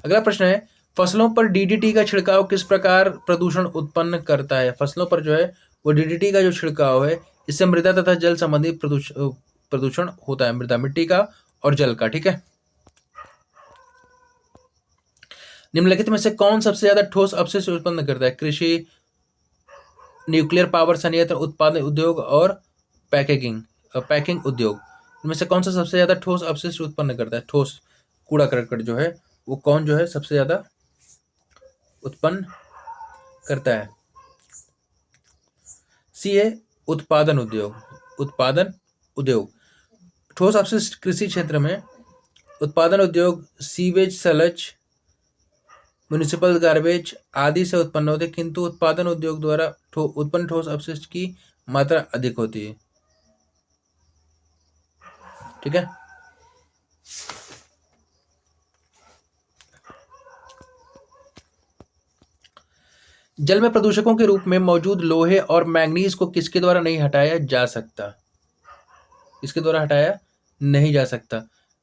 अगला प्रश्न है, फसलों पर डीडीटी का छिड़काव किस प्रकार प्रदूषण उत्पन्न करता है? फसलों पर जो है वो डीडीटी का जो छिड़काव है, इससे मृदा तथा जल संबंधी प्रदूषण होता है, मृदा, मिट्टी का और जल का। ठीक है, निम्नलिखित में से कौन सबसे ज्यादा ठोस अपशिष्ट उत्पन्न करता है? कृषि, न्यूक्लियर पावर संयंत्र, उत्पादन उद्योग और पैकिंग उद्योग। इनमें से कौन सा सबसे ज्यादा ठोस अपशिष्ट उत्पन्न करता है? ठोस कूड़ा करकट जो है वो कौन जो है सबसे ज्यादा उत्पन्न करता है? सी है उत्पादन उद्योग। उत्पादन उद्योग। ठोस अपशिष्ट कृषि क्षेत्र में उत्पादन उद्योग सीवेज, सलज, म्युनिसिपल गार्बेज आदि से उत्पन्न होते हैं, किंतु उत्पादन उद्योग द्वारा उत्पन्न ठोस अपशिष्ट की मात्रा अधिक होती है। ठीक है, जल में प्रदूषकों के रूप में मौजूद लोहे और मैंगनीज को किसके द्वारा नहीं हटाया जा सकता? किसके द्वारा हटाया नहीं जा सकता?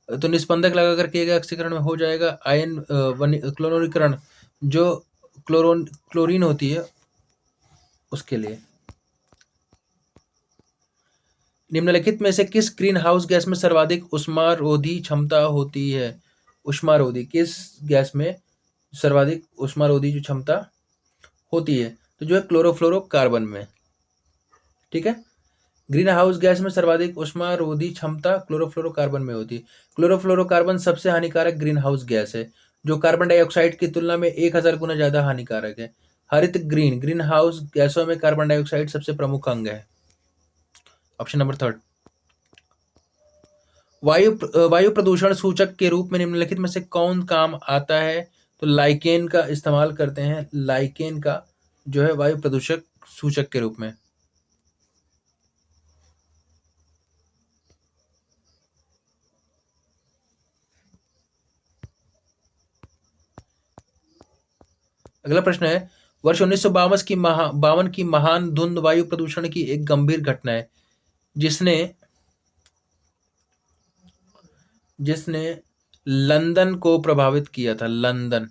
तो निस्पंदक लगाकर किए गए ऑक्सीकरण में हो जाएगा आयन क्लोरीकरण, जो क्लोरीन होती है उसके लिए। निम्नलिखित में से किस ग्रीन हाउस गैस में सर्वाधिक उष्मारोधी क्षमता होती है? उष्मारोधी किस गैस में सर्वाधिक उष्मारोधी जो क्षमता होती है? तो जो है क्लोरोफ्लोरोकार्बन में। ठीक है, ग्रीन हाउस गैस में सर्वाधिक उष्मारोधी क्षमता क्लोरोफ्लोरोकार्बन में होती है। क्लोरोफ्लोरोकार्बन सबसे हानिकारक ग्रीन हाउस गैस है, जो कार्बन डाइऑक्साइड की तुलना में 1000 गुना ज्यादा हानिकारक है। हरित ग्रीन हाउस गैसों में कार्बन डाइऑक्साइड सबसे प्रमुख अंग है। Option number third. वायु प्रदूषण सूचक के रूप में निम्नलिखित में से कौन काम आता है? तो लाइकेन का इस्तेमाल करते हैं। लाइकेन का जो है वायु प्रदूषक सूचक के रूप में। अगला प्रश्न है, वर्ष 1952 की महान धुंध वायु प्रदूषण की एक गंभीर घटना है, जिसने जिसने लंदन को प्रभावित किया था। लंदन।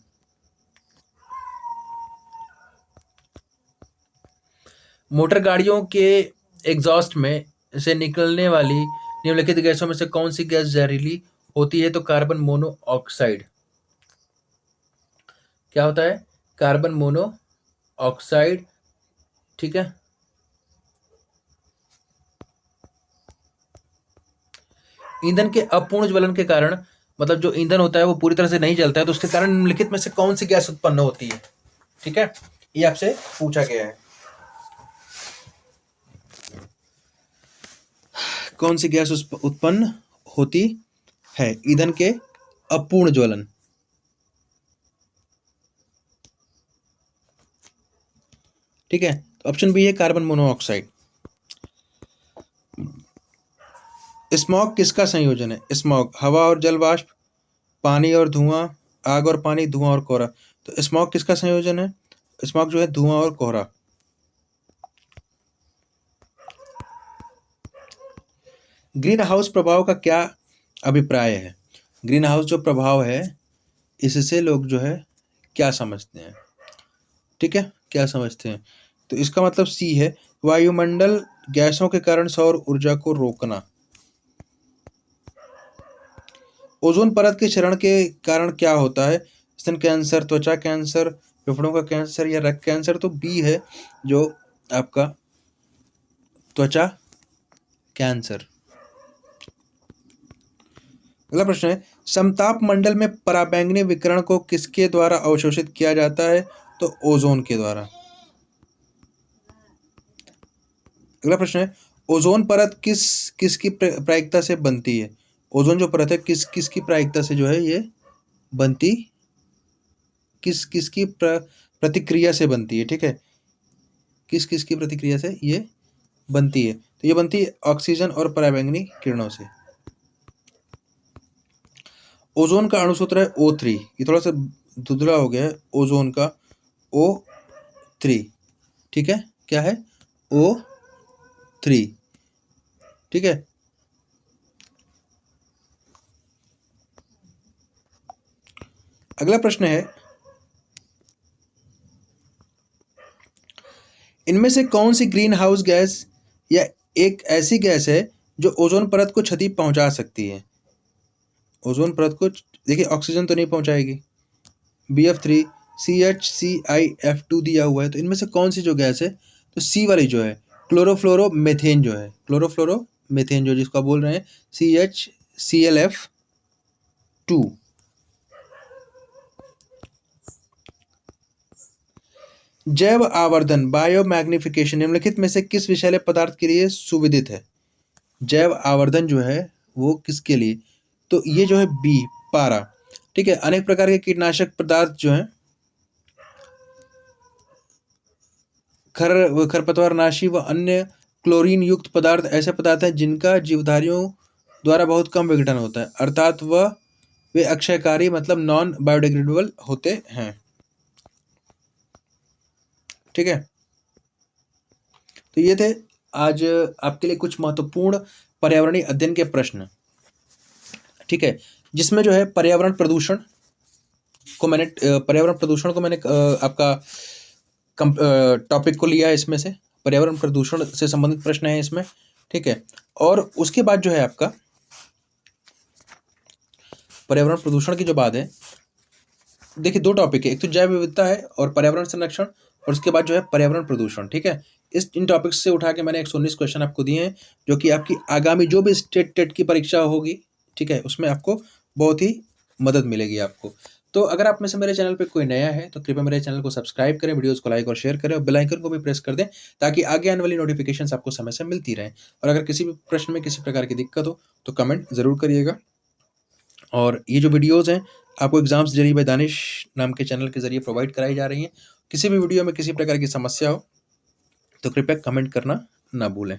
मोटर गाड़ियों के एग्जॉस्ट में से निकलने वाली निम्नलिखित गैसों में से कौन सी गैस जहरीली होती है? तो कार्बन मोनोऑक्साइड। क्या होता है? Carbon monoxide. ठीक है। ईंधन के अपूर्ण ज्वलन के कारण, मतलब जो ईंधन होता है वो पूरी तरह से नहीं जलता है, तो उसके कारण निम्नलिखित में से कौन सी गैस उत्पन्न होती है? ठीक है, ये आपसे पूछा गया है। कौन सी गैस उत्पन्न होती है ईंधन के अपूर्ण ज्वलन? ठीक है, तो ऑप्शन बी है कार्बन मोनोऑक्साइड। स्मॉग किसका संयोजन है? स्मॉग हवा और जल वाष्प, पानी और धुआं, आग और पानी, धुआं और कोहरा। तो स्मॉग किसका संयोजन है? स्मॉग जो है धुआं और कोहरा। ग्रीन हाउस प्रभाव का क्या अभिप्राय है? ग्रीन हाउस जो प्रभाव है, इससे लोग जो है क्या समझते हैं? ठीक है, क्या समझते हैं? तो इसका मतलब सी है, वायुमंडल गैसों के कारण सौर ऊर्जा को रोकना। ओजोन परत के क्षरण के कारण क्या होता है? स्तन कैंसर, त्वचा कैंसर, फेफड़ों का कैंसर या रक्त कैंसर। तो बी है जो आपका त्वचा कैंसर। अगला प्रश्न है, समताप मंडल में पराबैंगनी विकिरण को किसके द्वारा अवशोषित किया जाता है? तो ओजोन के द्वारा। अगला प्रश्न है, ओजोन परत किसकी प्रायिकता से बनती है? ओजोन जो परत है किसकी प्रायिकता से जो है ये बनती, किसकी प्रतिक्रिया से बनती है? ठीक है, किसकी प्रतिक्रिया से ये बनती है? तो ये बनती है ऑक्सीजन और पराबैंगनी किरणों से। ओजोन का अणुसूत्र है O3। ये थोड़ा सा धुंधला हो गया है, ओजोन का O3। ठीक है, क्या है? O3। ठीक है, अगला प्रश्न है, इनमें से कौन सी ग्रीन हाउस गैस या एक ऐसी गैस है जो ओजोन परत को क्षति पहुंचा सकती है? ओजोन परत को देखिए, ऑक्सीजन तो नहीं पहुंचाएगी, BF3, CH3ClF2 दिया हुआ है। तो इनमें से कौन सी जो गैस है? तो सी वाली जो है क्लोरोफ्लोरोमीथेन जो है, क्लोरोफ्लोरोमीथेन जो जिसको आप बोल रहे हैं CH3ClF2। जैव आवर्धन बायोमैग्निफिकेशन निम्नलिखित में से किस विषैले पदार्थ के लिए सुविदित है? जैव आवर्धन जो है वो किसके लिए? तो ये जो है बी, पारा। ठीक है, अनेक प्रकार के कीटनाशक पदार्थ जो हैं, खरपतवारनाशी व अन्य क्लोरीन युक्त पदार्थ ऐसे पदार्थ हैं जिनका जीवधारियों द्वारा बहुत कम विघटन होता है, अर्थात वे अक्षयकारी मतलब नॉन बायोडिग्रेडेबल होते हैं। ठीक है, तो ये थे आज आपके लिए कुछ महत्वपूर्ण पर्यावरणीय अध्ययन के प्रश्न। ठीक है, जिसमें जो है पर्यावरण प्रदूषण को मैंने आपका टॉपिक को लिया है। इसमें से पर्यावरण प्रदूषण से संबंधित प्रश्न है इसमें। ठीक है, और उसके बाद जो है आपका पर्यावरण प्रदूषण की जो बात है, देखिए दो टॉपिक है, एक तो जैव विविधता है और पर्यावरण संरक्षण, और उसके बाद जो है पर्यावरण प्रदूषण। ठीक है, इन टॉपिक्स से उठा के मैंने 119 क्वेश्चन आपको दिए हैं, जो कि आपकी आगामी जो भी स्टेट टेट की परीक्षा होगी, ठीक है, उसमें आपको बहुत ही मदद मिलेगी आपको। तो अगर आप में से मेरे चैनल पे कोई नया है तो कृपया मेरे चैनल को सब्सक्राइब करें, वीडियोस को लाइक और शेयर करें और बेल आइकन को भी प्रेस कर दें, ताकि आगे आने वाली नोटिफिकेशंस आपको समय से मिलती रहें। और अगर किसी भी प्रश्न में किसी प्रकार की दिक्कत हो तो कमेंट ज़रूर करिएगा। और ये जो वीडियोज़ हैं आपको एग्जाम्स जरिए बाय दानिश नाम के चैनल के ज़रिए प्रोवाइड कराई जा रही हैं। किसी भी वीडियो में किसी प्रकार की समस्या हो तो कृपया कमेंट करना ना भूलें।